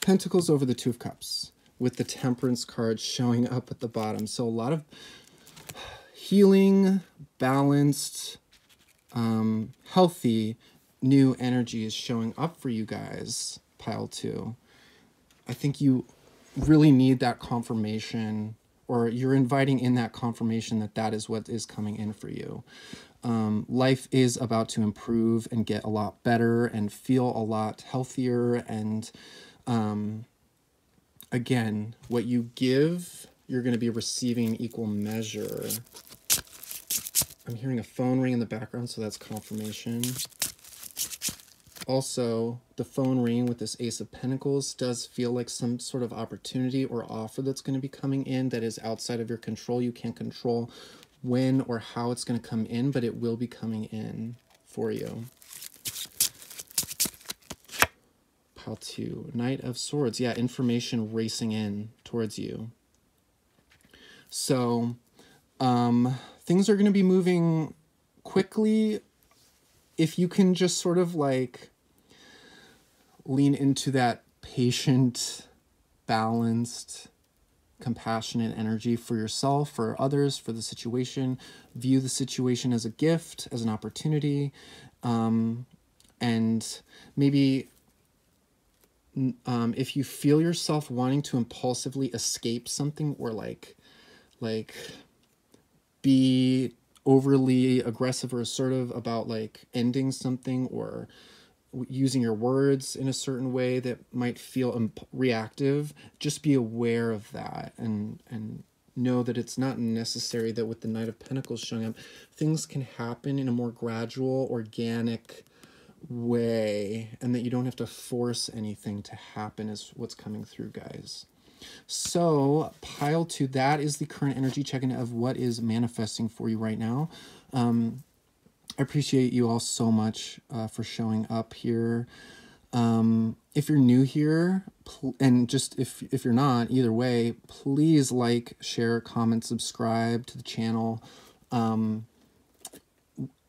Pentacles over the Two of Cups, with the Temperance card showing up at the bottom. So a lot of healing, balanced, healthy new energy is showing up for you guys, pile 2. I think you really need that confirmation, or you're inviting in that confirmation that that is what is coming in for you. Life is about to improve and get a lot better and feel a lot healthier. And again, what you give, you're going to be receiving equal measure. I'm hearing a phone ring in the background, so that's confirmation. Also, the phone ring with this Ace of Pentacles does feel like some sort of opportunity or offer that's going to be coming in that is outside of your control. You can't control when or how it's going to come in, but it will be coming in for you. Pile 2, Knight of Swords. Yeah, information racing in towards you. So, things are going to be moving quickly if you can just sort of like lean into that patient, balanced, compassionate energy for yourself, for others, for the situation. View the situation as a gift, as an opportunity, and maybe if you feel yourself wanting to impulsively escape something, or like be overly aggressive or assertive about like ending something, or using your words in a certain way that might feel reactive, just be aware of that, and know that it's not necessary that with the Knight of Pentacles showing up, things can happen in a more gradual, organic way, and that you don't have to force anything to happen, is what's coming through, guys. So pile 2, that is the current energy check-in of what is manifesting for you right now. I appreciate you all so much for showing up here. If you're new here, and just if you're not, either way, please like, share, comment, subscribe to the channel.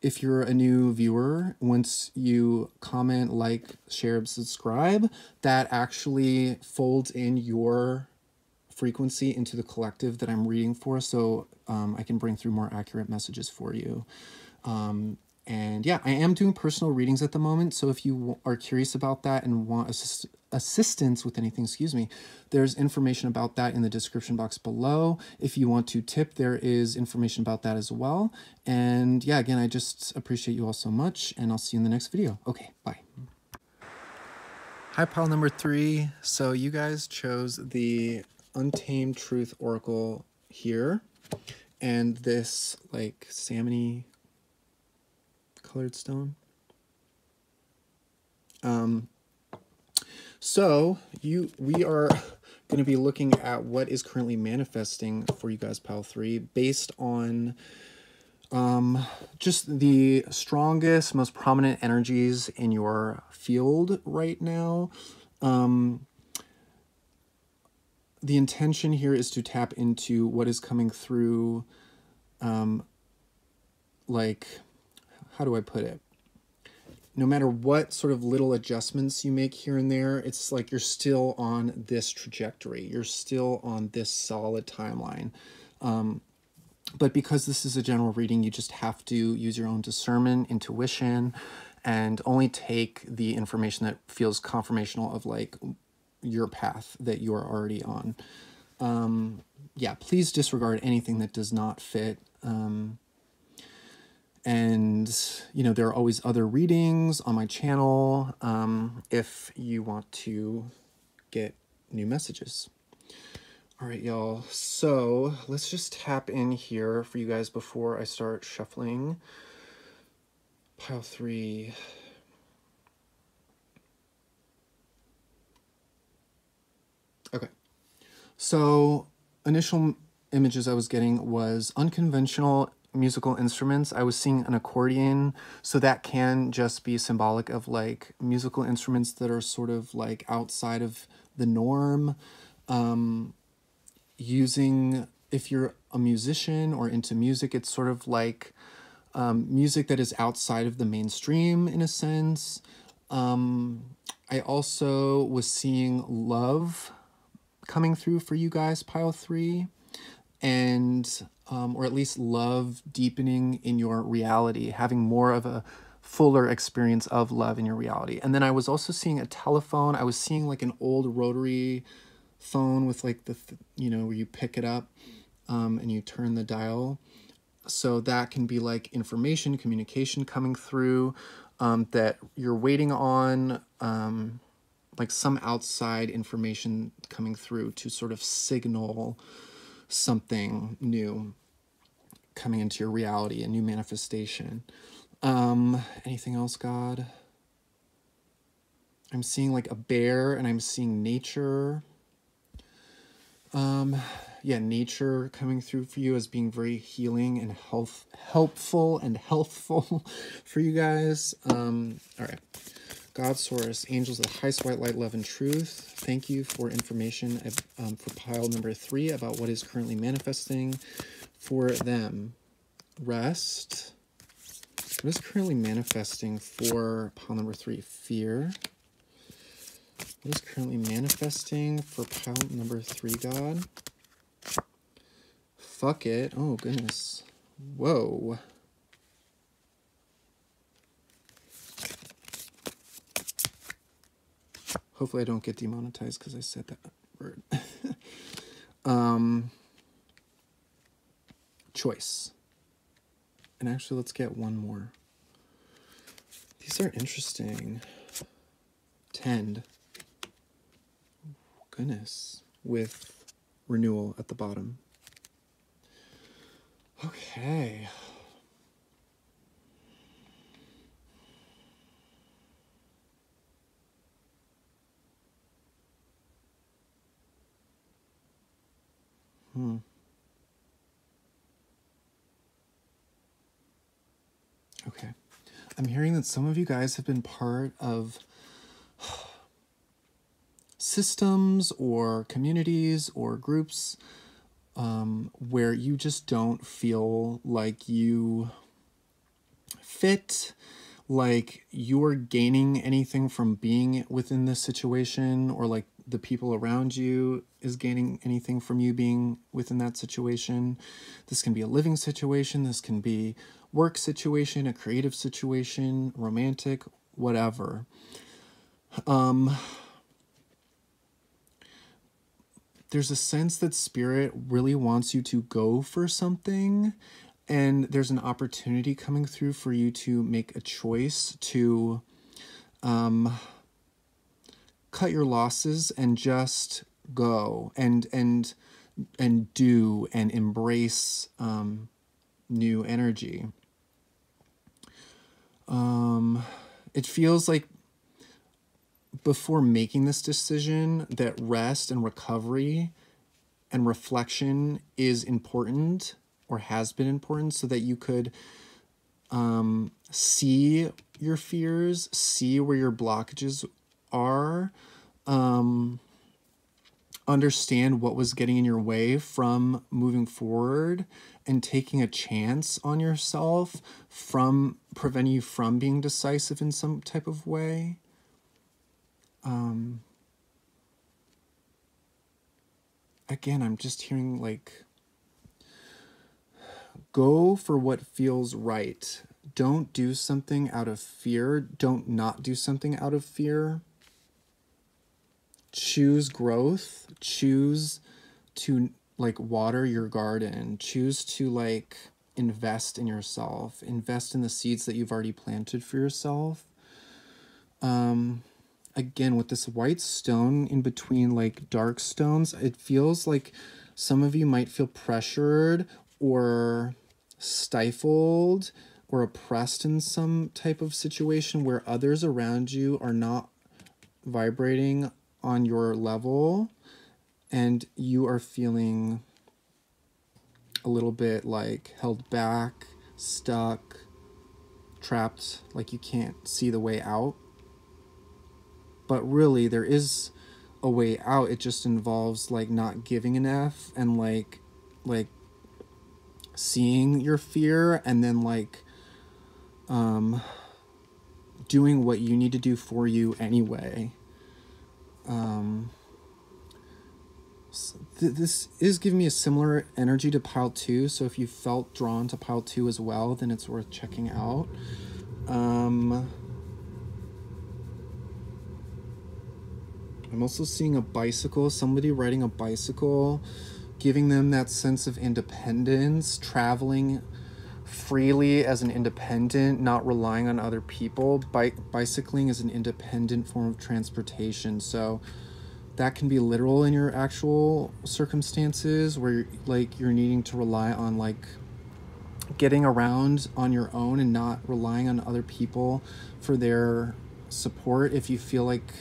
If you're a new viewer, once you comment, like, share, subscribe, that actually folds in your frequency into the collective that I'm reading for, so I can bring through more accurate messages for you. And yeah, I am doing personal readings at the moment, so if you are curious about that and want assistance with anything, excuse me, there's information about that in the description box below. If you want to tip, there is information about that as well. And yeah, again, I just appreciate you all so much, and I'll see you in the next video. Okay, bye. Hi, pile number 3. So you guys chose the Untamed Truth Oracle here, and this like salmony colored stone. So we are going to be looking at what is currently manifesting for you guys, pile 3, based on just the strongest, most prominent energies in your field right now. The intention here is to tap into what is coming through, like, how do I put it? No matter what sort of little adjustments you make here and there, it's like you're still on this trajectory. You're still on this solid timeline. But because this is a general reading, you just have to use your own discernment, intuition, and only take the information that feels confirmational of like your path that you are already on. Yeah, please disregard anything that does not fit. And, you know, there are always other readings on my channel if you want to get new messages. All right, y'all. So let's just tap in here for you guys before I start shuffling. Pile 3. Okay. So initial images I was getting was unconventional musical instruments. I was seeing an accordion, so that can just be symbolic of like musical instruments that are sort of like outside of the norm. Using, if you're a musician or into music, it's sort of like music that is outside of the mainstream in a sense. I also was seeing love coming through for you guys, pile 3, and or at least love deepening in your reality, having more of a fuller experience of love in your reality. And then I was also seeing a telephone. I was seeing like an old rotary phone with like the, you know, where you pick it up and you turn the dial. So that can be like information, communication coming through that you're waiting on, like some outside information coming through to sort of signal something new coming into your reality, a new manifestation. Anything else, God? I'm seeing like a bear, and I'm seeing nature. Yeah, nature coming through for you as being very healing and helpful and healthful for you guys. All right. God, source, angels of the highest white light, love, and truth. Thank you for information for pile number 3 about what is currently manifesting for them. Rest. What is currently manifesting for pile number 3? Fear. What is currently manifesting for pile number 3, God? Fuck it. Oh, goodness. Whoa. Hopefully I don't get demonetized because I said that word. Choice. And actually, let's get one more. These are interesting. Tend. Goodness. With renewal at the bottom. Okay. Okay. I'm hearing that some of you guys have been part of systems or communities or groups where you just don't feel like you fit, like you're gaining anything from being within this situation, or like the people around you is gaining anything from you being within that situation. This can be a living situation, this can be work situation, a creative situation, romantic, whatever. There's a sense that spirit really wants you to go for something, and there's an opportunity coming through for you to make a choice to cut your losses and just go and do and embrace new energy. It feels like before making this decision that rest and recovery and reflection is important, or has been important, so that you could see your fears, see where your blockages are, understand what was getting in your way from moving forward and taking a chance on yourself from preventing you from being decisive in some type of way. Again, I'm just hearing like, go for what feels right. Don't do something out of fear. Don't not do something out of fear. Choose growth. Choose to like water your garden. Choose to like invest in yourself. Invest in the seeds that you've already planted for yourself. Again, with this white stone in between like dark stones, it feels like some of you might feel pressured or stifled or oppressed in some type of situation where others around you are not vibrating on your level, and you are feeling a little bit like held back, stuck, trapped, like you can't see the way out. But really, there is a way out. It just involves like not giving an F and like seeing your fear and then like doing what you need to do for you anyway. This is giving me a similar energy to pile 2, so if you felt drawn to pile 2 as well, then it's worth checking out. I'm also seeing a bicycle, somebody riding a bicycle, giving them that sense of independence, traveling freely as an independent, not relying on other people. Bicycling is an independent form of transportation, so that can be literal in your actual circumstances where you're needing to rely on like getting around on your own and not relying on other people for their support. If you feel like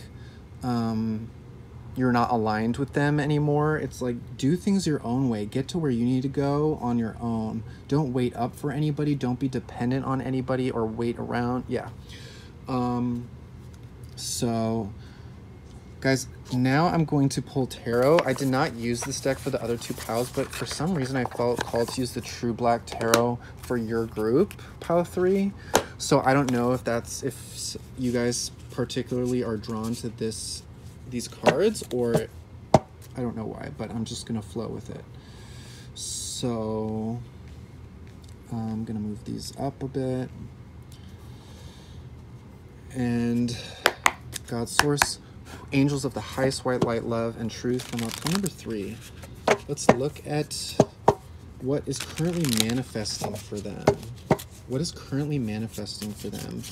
you're not aligned with them anymore, it's like, do things your own way. Get to where you need to go on your own. Don't wait up for anybody. Don't be dependent on anybody or wait around. Yeah. So guys, now I'm going to pull tarot. I did not use this deck for the other 2 piles, but for some reason I felt called to use the True Black Tarot for your group, pile 3. So I don't know if you guys particularly are drawn to these cards, or I don't know why, but I'm just gonna flow with it. So I'm gonna move these up a bit. And God Source, Angels of the Highest White Light, Love, and Truth from pile number 3. Let's look at what is currently manifesting for them. What is currently manifesting for them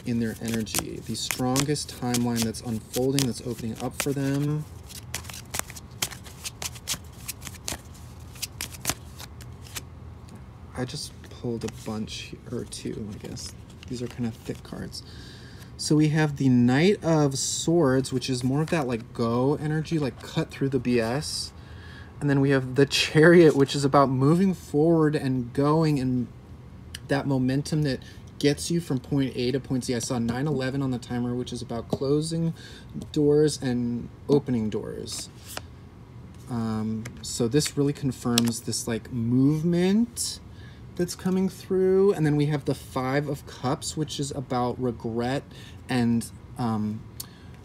in their energy? The strongest timeline that's unfolding, that's opening up for them. I just pulled a bunch, or 2, I guess. These are kind of thick cards. So we have the Knight of Swords, which is more of that like go energy, like cut through the BS. And then we have the Chariot, which is about moving forward and going, and that momentum that gets you from point A to point Z. I saw 9/11 on the timer, which is about closing doors and opening doors. So this really confirms this like movement that's coming through. And then we have the 5 of Cups, which is about regret and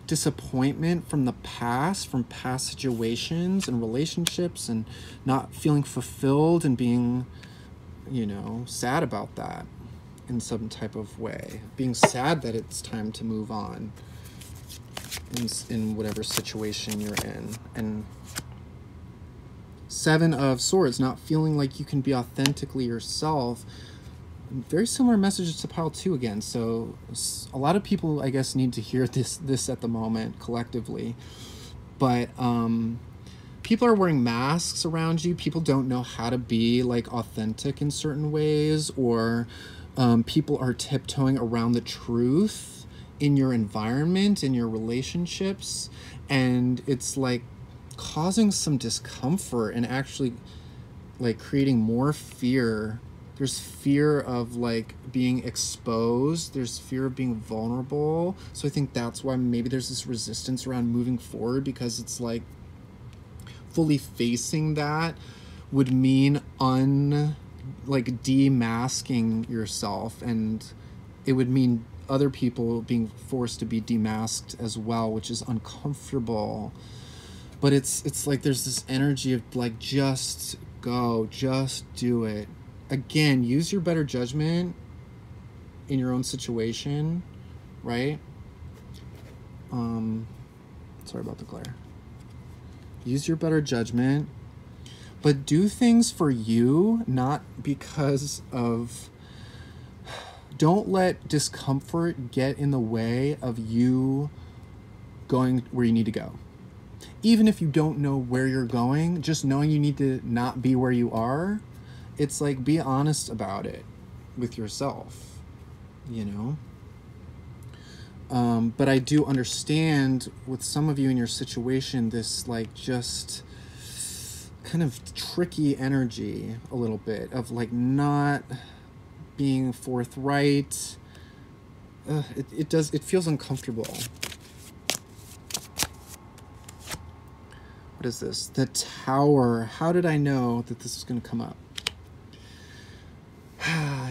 disappointment from the past, from past situations and relationships, and not feeling fulfilled and being, you know, sad about that in some type of way. Being sad that it's time to move on in whatever situation you're in. And 7 of Swords, not feeling like you can be authentically yourself. Very similar messages to pile 2 again. So a lot of people, I guess, need to hear this at the moment collectively. But people are wearing masks around you. People don't know how to be like authentic in certain ways, or people are tiptoeing around the truth in your environment, in your relationships, and it's like causing some discomfort and actually like creating more fear. There's fear of like being exposed. There's fear of being vulnerable. So I think that's why maybe there's this resistance around moving forward, because it's like fully facing that would mean like demasking yourself, and it would mean other people being forced to be demasked as well, which is uncomfortable. But it's like there's this energy of like, just go, just do it. Again, use your better judgment in your own situation, right? Sorry about the glare. Use your better judgment, but do things for you, not because of... Don't let discomfort get in the way of you going where you need to go. Even if you don't know where you're going, just knowing you need to not be where you are, it's like, be honest about it with yourself, you know? But I do understand with some of you in your situation, this like just kind of tricky energy a little bit of like not being forthright. It feels uncomfortable. What is this? The Tower. How did I know that this was going to come up?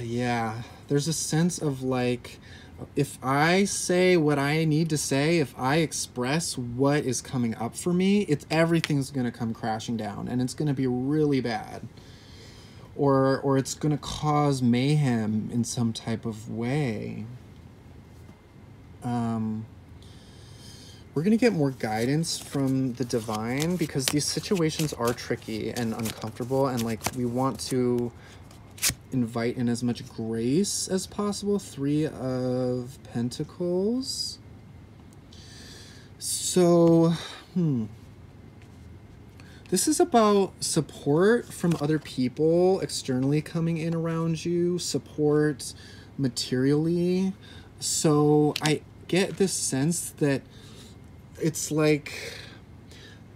Yeah, there's a sense of like, if I say what I need to say, if I express what is coming up for me, everything's going to come crashing down, and it's going to be really bad. Or it's going to cause mayhem in some type of way. We're going to get more guidance from the divine, because these situations are tricky and uncomfortable, and like we want to invite in as much grace as possible. 3 of Pentacles. So, this is about support from other people externally coming in around you, support materially. So I get this sense that it's like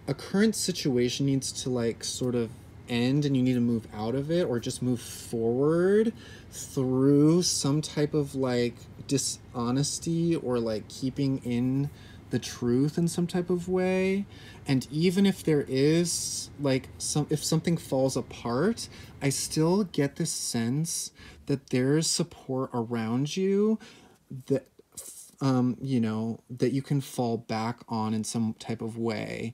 a current situation needs to like sort of end, and you need to move out of it, or just move forward through some type of like dishonesty, or like keeping in the truth in some type of way. And even if there is like if something falls apart, I still get this sense that there's support around you, that you know, that you can fall back on in some type of way.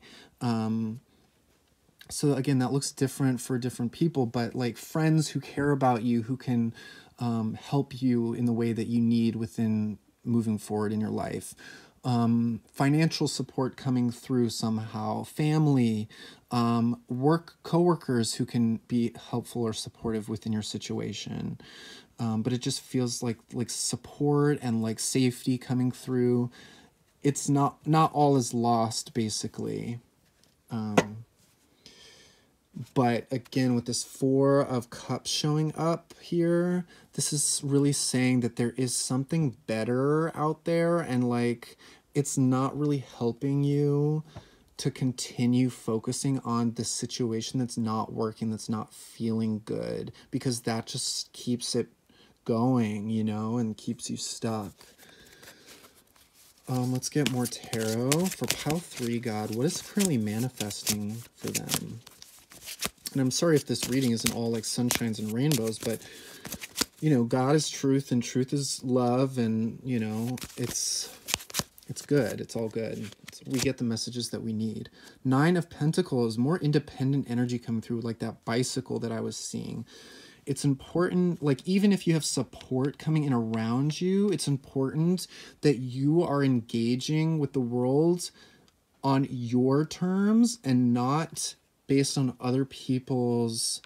So again, that looks different for different people, but like friends who care about you, who can help you in the way that you need within moving forward in your life. Financial support coming through somehow, family, coworkers who can be helpful or supportive within your situation. But it just feels like support and like safety coming through. It's not all is lost, basically. But again, with this 4 of Cups showing up here, this is really saying that there is something better out there, and like it's not really helping you to continue focusing on the situation that's not working, that's not feeling good, because that just keeps it going, you know, and keeps you stuck. Let's get more tarot. For pile 3, God, what is currently manifesting for them? And I'm sorry if this reading isn't all like sunshines and rainbows, but, you know, God is truth and truth is love. And, you know, it's good. It's all good. We get the messages that we need. 9 of Pentacles, more independent energy coming through, like that bicycle that I was seeing. It's important, like, even if you have support coming in around you, it's important that you are engaging with the world on your terms and not based on other people's,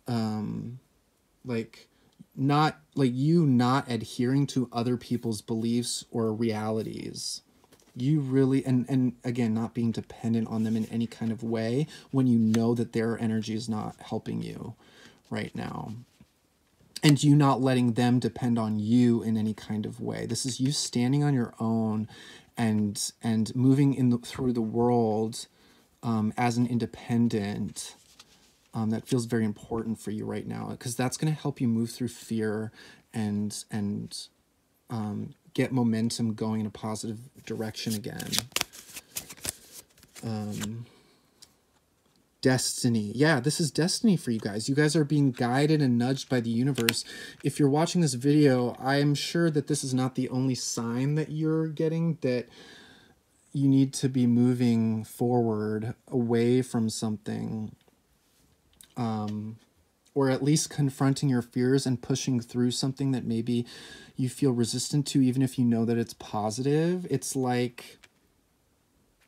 like, not, like, you not adhering to other people's beliefs or realities. You really, and again, not being dependent on them in any kind of way when you know that their energy is not helping you right now, and you not letting them depend on you in any kind of way. This is you standing on your own and moving through the world as an independent. That feels very important for you right now, because that's going to help you move through fear and get momentum going in a positive direction again. Destiny. Yeah, this is destiny for you guys. You guys are being guided and nudged by the universe. If you're watching this video, I am sure that this is not the only sign that you're getting that you need to be moving forward away from something, or at least confronting your fears and pushing through something that maybe you feel resistant to, even if you know that it's positive. It's like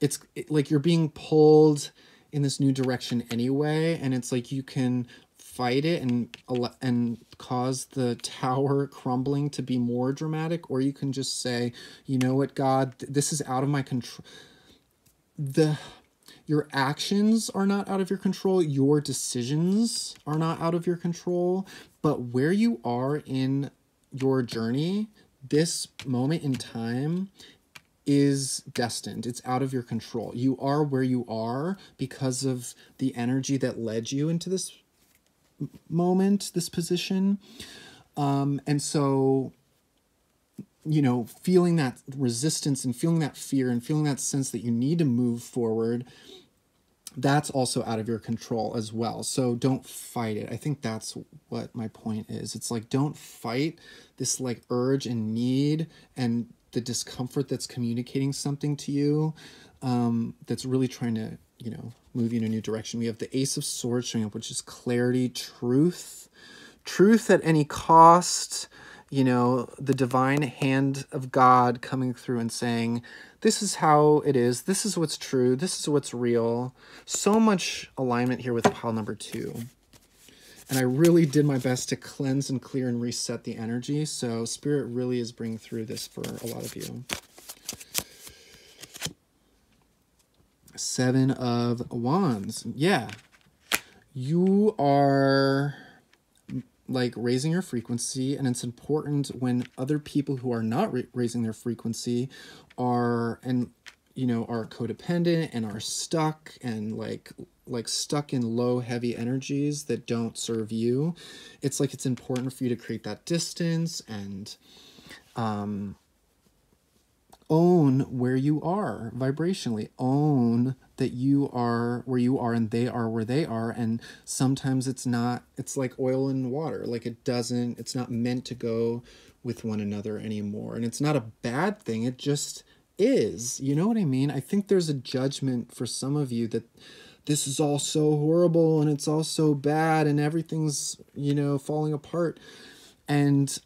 you're being pulled in this new direction anyway, and it's like you can fight it and cause the tower crumbling to be more dramatic, or you can just say, you know what, God, this is out of my control. Your actions are not out of your control, your decisions are not out of your control, but where you are in your journey, this moment in time is destined. It's out of your control. You are where you are because of the energy that led you into this moment, this position. And so, you know, feeling that resistance and feeling that fear and feeling that sense that you need to move forward, that's also out of your control as well. So don't fight it. I think that's what my point is. It's like, don't fight this like urge and need and the discomfort that's communicating something to you, that's really trying to, you know, move you in a new direction. We have the Ace of Swords showing up, which is clarity, truth at any cost, you know, the divine hand of God coming through and saying, this is how it is. This is what's true. This is what's real. So much alignment here with pile number 2. And I really did my best to cleanse and clear and reset the energy. So Spirit really is bringing through this for a lot of you. 7 of Wands. Yeah. You are like raising your frequency, and it's important when other people who are not raising their frequency are, and you know, are codependent and are stuck and like stuck in low, heavy energies that don't serve you. It's like, it's important for you to create that distance and own where you are vibrationally. Own that you are where you are and they are where they are. And sometimes it's not, it's like oil and water. Like it's not meant to go with one another anymore. And it's not a bad thing. It just is. You know what I mean? I think there's a judgment for some of you that this is all so horrible and it's all so bad and everything's, you know, falling apart. And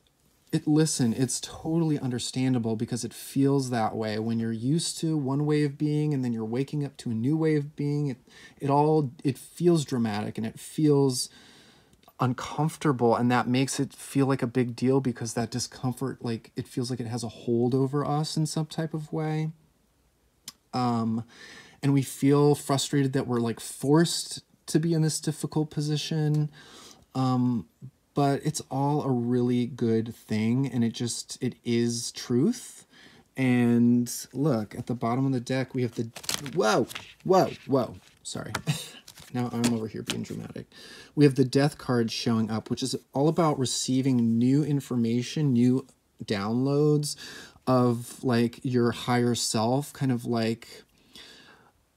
listen, it's totally understandable because it feels that way when you're used to one way of being and then you're waking up to a new way of being. It feels dramatic and it feels uncomfortable, and that makes it feel like a big deal because that discomfort, like, it feels like it has a hold over us in some type of way. And we feel frustrated that we're like forced to be in this difficult position. But it's all a really good thing, and it is truth. And look, at the bottom of the deck, we have the, whoa, sorry. Now I'm over here being dramatic. We have the Death card showing up, which is all about receiving new information, new downloads of like your higher self, kind of like,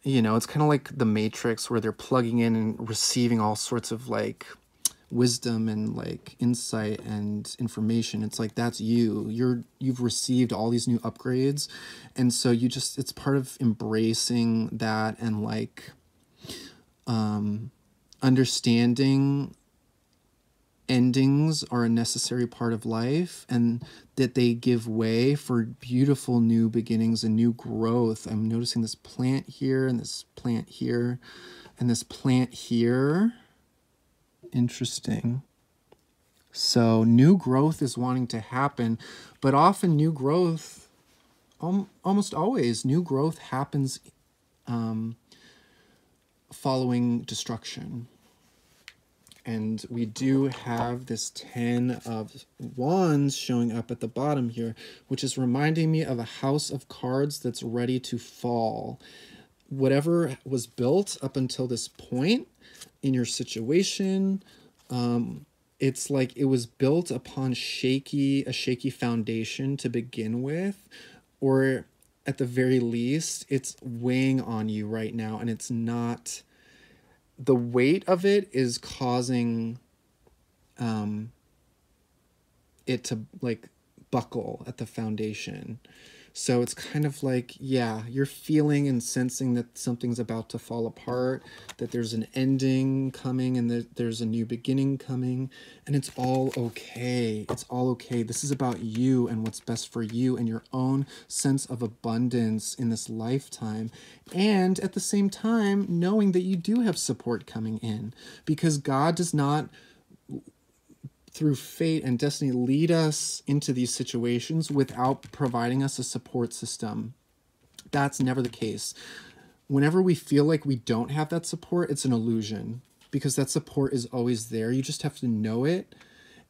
you know, it's kind of like the Matrix where they're plugging in and receiving all sorts of like wisdom and like insight and information. It's like, that's you. You've received all these new upgrades. And so you just, it's part of embracing that and like understanding endings are a necessary part of life and that they give way for beautiful new beginnings and new growth. I'm noticing this plant here and this plant here and this plant here. Interesting. So new growth is wanting to happen, but often new growth, almost always, new growth happens following destruction. And we do have this 10 of Wands showing up at the bottom here, which is reminding me of a house of cards that's ready to fall. Whatever was built up until this point in your situation, it's like it was built upon a shaky foundation to begin with, or at the very least, it's weighing on you right now, and it's not, the weight of it is causing it to like buckle at the foundation. So it's kind of like, yeah, you're feeling and sensing that something's about to fall apart, that there's an ending coming and that there's a new beginning coming, and it's all okay. It's all okay. This is about you and what's best for you and your own sense of abundance in this lifetime. And at the same time, knowing that you do have support coming in, because God does not, through fate and destiny, lead us into these situations without providing us a support system. That's never the case. Whenever we feel like we don't have that support, it's an illusion, because that support is always there. You just have to know it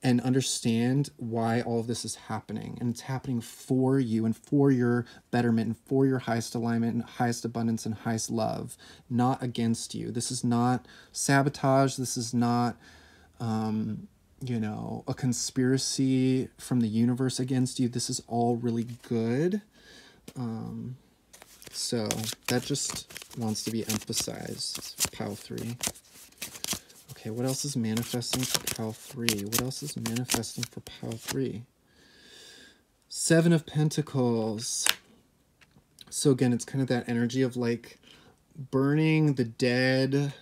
and understand why all of this is happening. And it's happening for you and for your betterment and for your highest alignment and highest abundance and highest love, not against you. This is not sabotage. This is not you know, a conspiracy from the universe against you. This is all really good. So that just wants to be emphasized. Pile 3. Okay, what else is manifesting for pile 3? What else is manifesting for pile 3? 7 of Pentacles. So again, it's kind of that energy of like burning the dead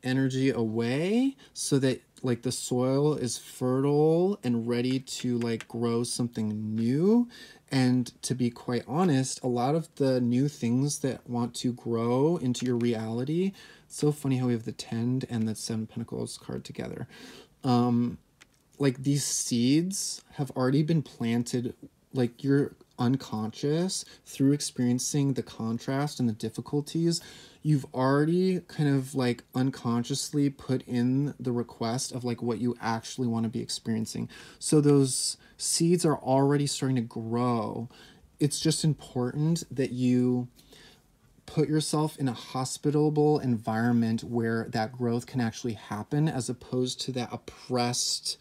energy away so that like the soil is fertile and ready to like grow something new. And to be quite honest, a lot of the new things that want to grow into your reality, it's so funny how we have the 10 and the 7 Pentacles card together. Like these seeds have already been planted, like you're unconscious through experiencing the contrast and the difficulties. You've already kind of like unconsciously put in the request of like what you actually want to be experiencing. So those seeds are already starting to grow. It's just important that you put yourself in a hospitable environment where that growth can actually happen, as opposed to that oppressed,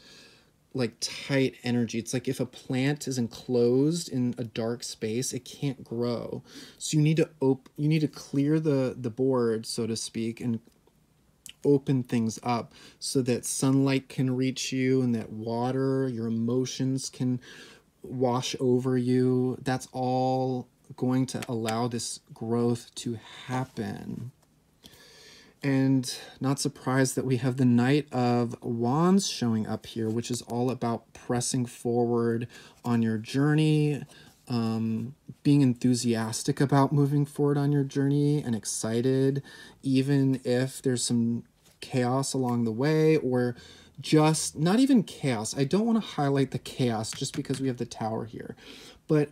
like tight energy. It's like if a plant is enclosed in a dark space, it can't grow. So you need to clear the board, so to speak, and open things up so that sunlight can reach you and that water, your emotions can wash over you. That's all going to allow this growth to happen. And not surprised that we have the Knight of Wands showing up here, which is all about pressing forward on your journey, being enthusiastic about moving forward on your journey and excited, even if there's some chaos along the way, or just not even chaos. I don't want to highlight the chaos just because we have the Tower here, but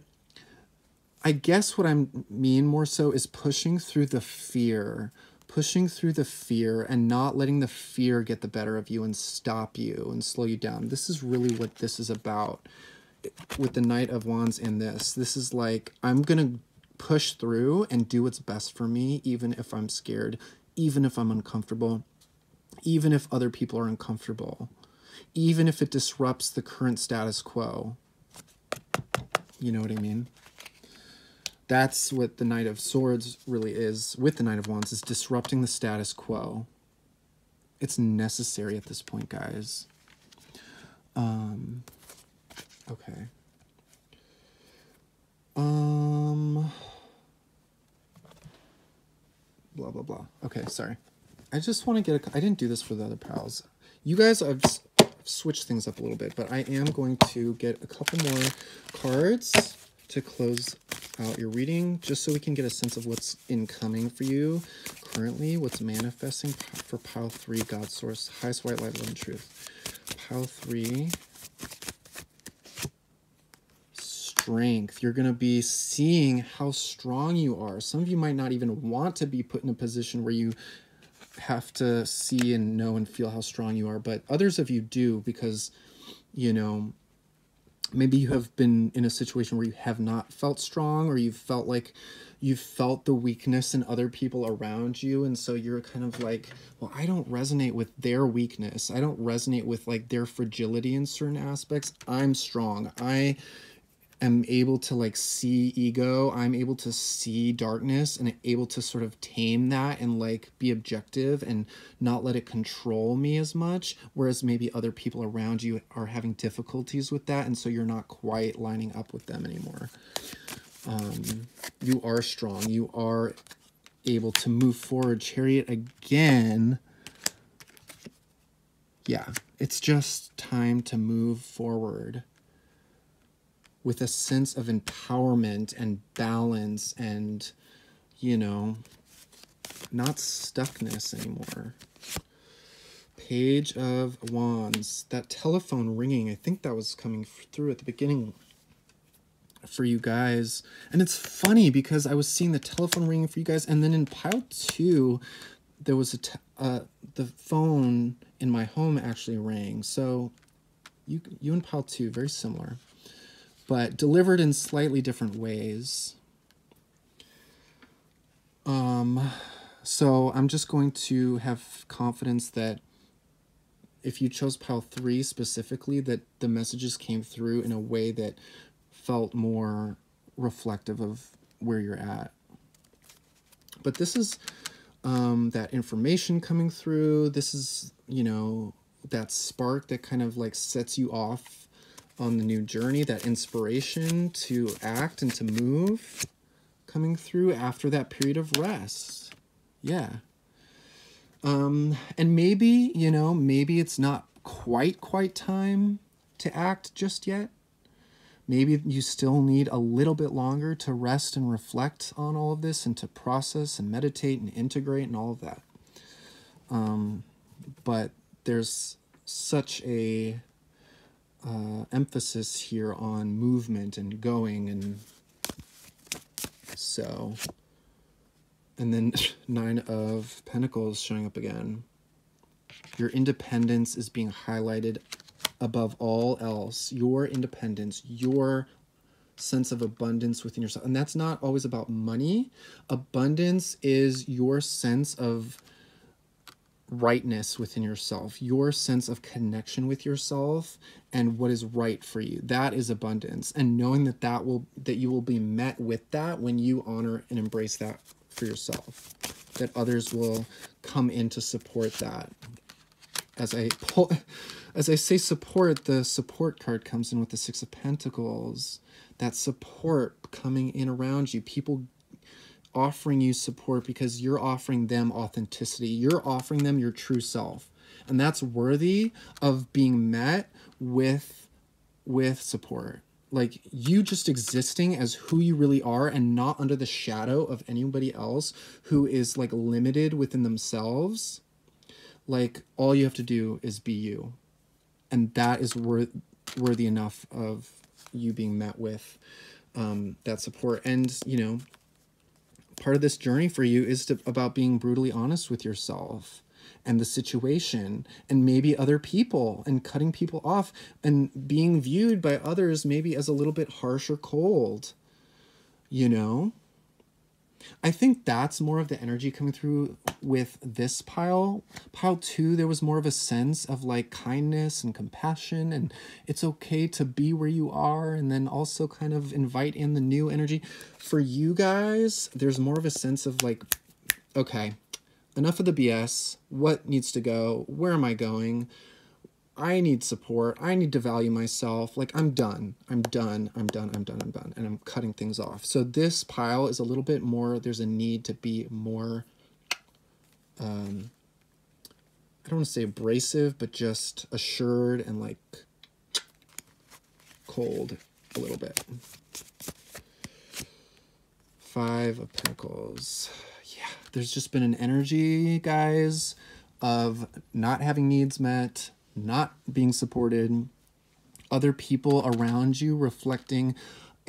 I guess what I mean more so is pushing through the fear and not letting the fear get the better of you and stop you and slow you down. This is really what this is about with the Knight of Wands in this. This is like, I'm going to push through and do what's best for me, even if I'm scared, even if I'm uncomfortable, even if other people are uncomfortable, even if it disrupts the current status quo. You know what I mean? That's what the Knight of Swords really is with the Knight of Wands, is disrupting the status quo. It's necessary at this point, guys. Okay. Blah, blah, blah. Okay, sorry. I just want to get I didn't do this for the other pals. You guys, I've switched things up a little bit, but I am going to get a couple more cards to close out your reading, just so we can get a sense of what's incoming for you currently, what's manifesting for pile 3, God Source, highest white light, love, and truth. Pile 3, strength. You're going to be seeing how strong you are. Some of you might not even want to be put in a position where you have to see and know and feel how strong you are, but others of you do, because, you know, maybe you have been in a situation where you have not felt strong, or you've felt like you've felt the weakness in other people around you, and so you're kind of like, well, I don't resonate with their weakness. I don't resonate with like their fragility in certain aspects. I'm strong. I am able to like see ego. I'm able to see darkness and able to sort of tame that and like be objective and not let it control me as much. Whereas maybe other people around you are having difficulties with that, and so you're not quite lining up with them anymore. You are strong. You are able to move forward. Chariot again. Yeah, it's just time to move forward with a sense of empowerment and balance and, you know, not stuckness anymore. Page of Wands. That telephone ringing, I think that was coming through at the beginning for you guys. And it's funny because I was seeing the telephone ringing for you guys, and then in pile 2, there was the phone in my home actually rang. So you and pile 2, very similar, but delivered in slightly different ways. So I'm just going to have confidence that if you chose pile 3 specifically, that the messages came through in a way that felt more reflective of where you're at. But this is that information coming through. This is, you know, that spark that kind of like sets you off on the new journey, that inspiration to act and to move coming through after that period of rest. Yeah. And maybe, you know, maybe it's not quite time to act just yet. Maybe you still need a little bit longer to rest and reflect on all of this and to process and meditate and integrate and all of that. But there's such a emphasis here on movement and going, and so, and then 9 of Pentacles showing up again. Your independence is being highlighted above all else. Your independence, your sense of abundance within yourself. And that's not always about money. Abundance is your sense of rightness within yourself, your sense of connection with yourself and what is right for you. That is abundance. And knowing that that you will be met with that when you honor and embrace that for yourself, that others will come in to support that. As I say support, the support card comes in with the 6 of Pentacles. That support coming in around you, people offering you support because you're offering them authenticity. You're offering them your true self. And that's worthy of being met with support. Like you just existing as who you really are and not under the shadow of anybody else who is like limited within themselves. Like all you have to do is be you. And that is worthy enough of you being met with that support. And, you know, part of this journey for you is about being brutally honest with yourself and the situation and maybe other people, and cutting people off and being viewed by others maybe as a little bit harsh or cold, you know? I think that's more of the energy coming through with this pile. Pile 2, there was more of a sense of like kindness and compassion, and it's okay to be where you are, and then also kind of invite in the new energy. For you guys, there's more of a sense of like, okay, enough of the BS. What needs to go? Where am I going? I need support. I need to value myself. Like, I'm done. I'm done. I'm done. I'm done. I'm done. And I'm cutting things off. So this pile is a little bit more, there's a need to be more, I don't want to say abrasive, but just assured and like cold a little bit. 5 of Pentacles. Yeah, there's just been an energy, guys, of not having needs met, not being supported, other people around you reflecting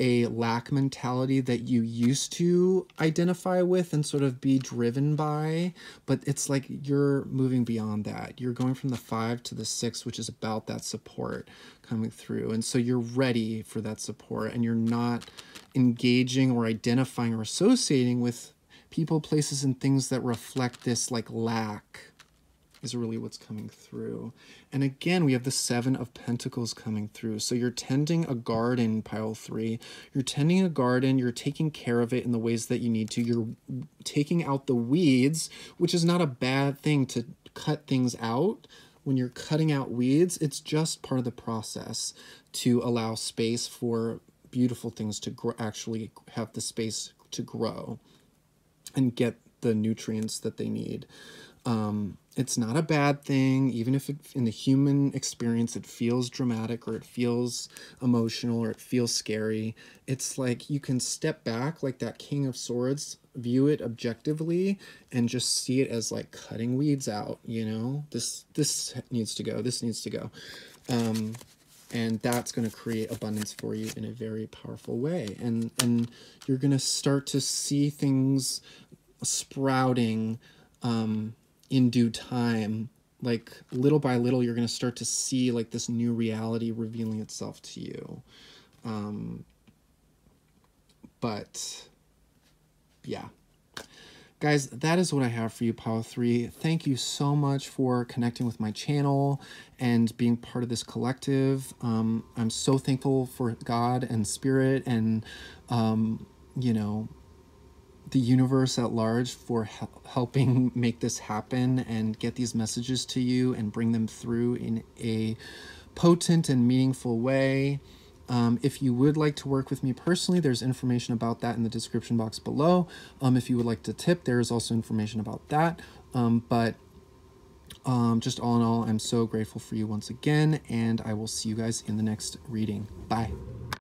a lack mentality that you used to identify with and sort of be driven by, but it's like you're moving beyond that. You're going from the 5 to the 6, which is about that support coming through. And so you're ready for that support, and you're not engaging or identifying or associating with people, places, and things that reflect this like lack is really what's coming through. And again, we have the 7 of Pentacles coming through. So you're tending a garden, pile 3. You're tending a garden. You're taking care of it in the ways that you need to. You're taking out the weeds, which is not a bad thing to cut things out. When you're cutting out weeds, it's just part of the process to allow space for beautiful things to actually have the space to grow and get the nutrients that they need. It's not a bad thing, even if in the human experience it feels dramatic or it feels emotional or it feels scary. It's like you can step back like that King of Swords, view it objectively, and just see it as like cutting weeds out, you know? This needs to go, this needs to go. And that's going to create abundance for you in a very powerful way. And you're going to start to see things sprouting in due time. Like little by little, you're going to start to see like this new reality revealing itself to you. But yeah. Guys, that is what I have for you, Pile 3. Thank you so much for connecting with my channel and being part of this collective. I'm so thankful for God and Spirit and, you know, the universe at large for helping make this happen and get these messages to you and bring them through in a potent and meaningful way. If you would like to work with me personally, there's information about that in the description box below. If you would like to tip, there is also information about that. Just all in all, I'm so grateful for you once again, and I will see you guys in the next reading. Bye.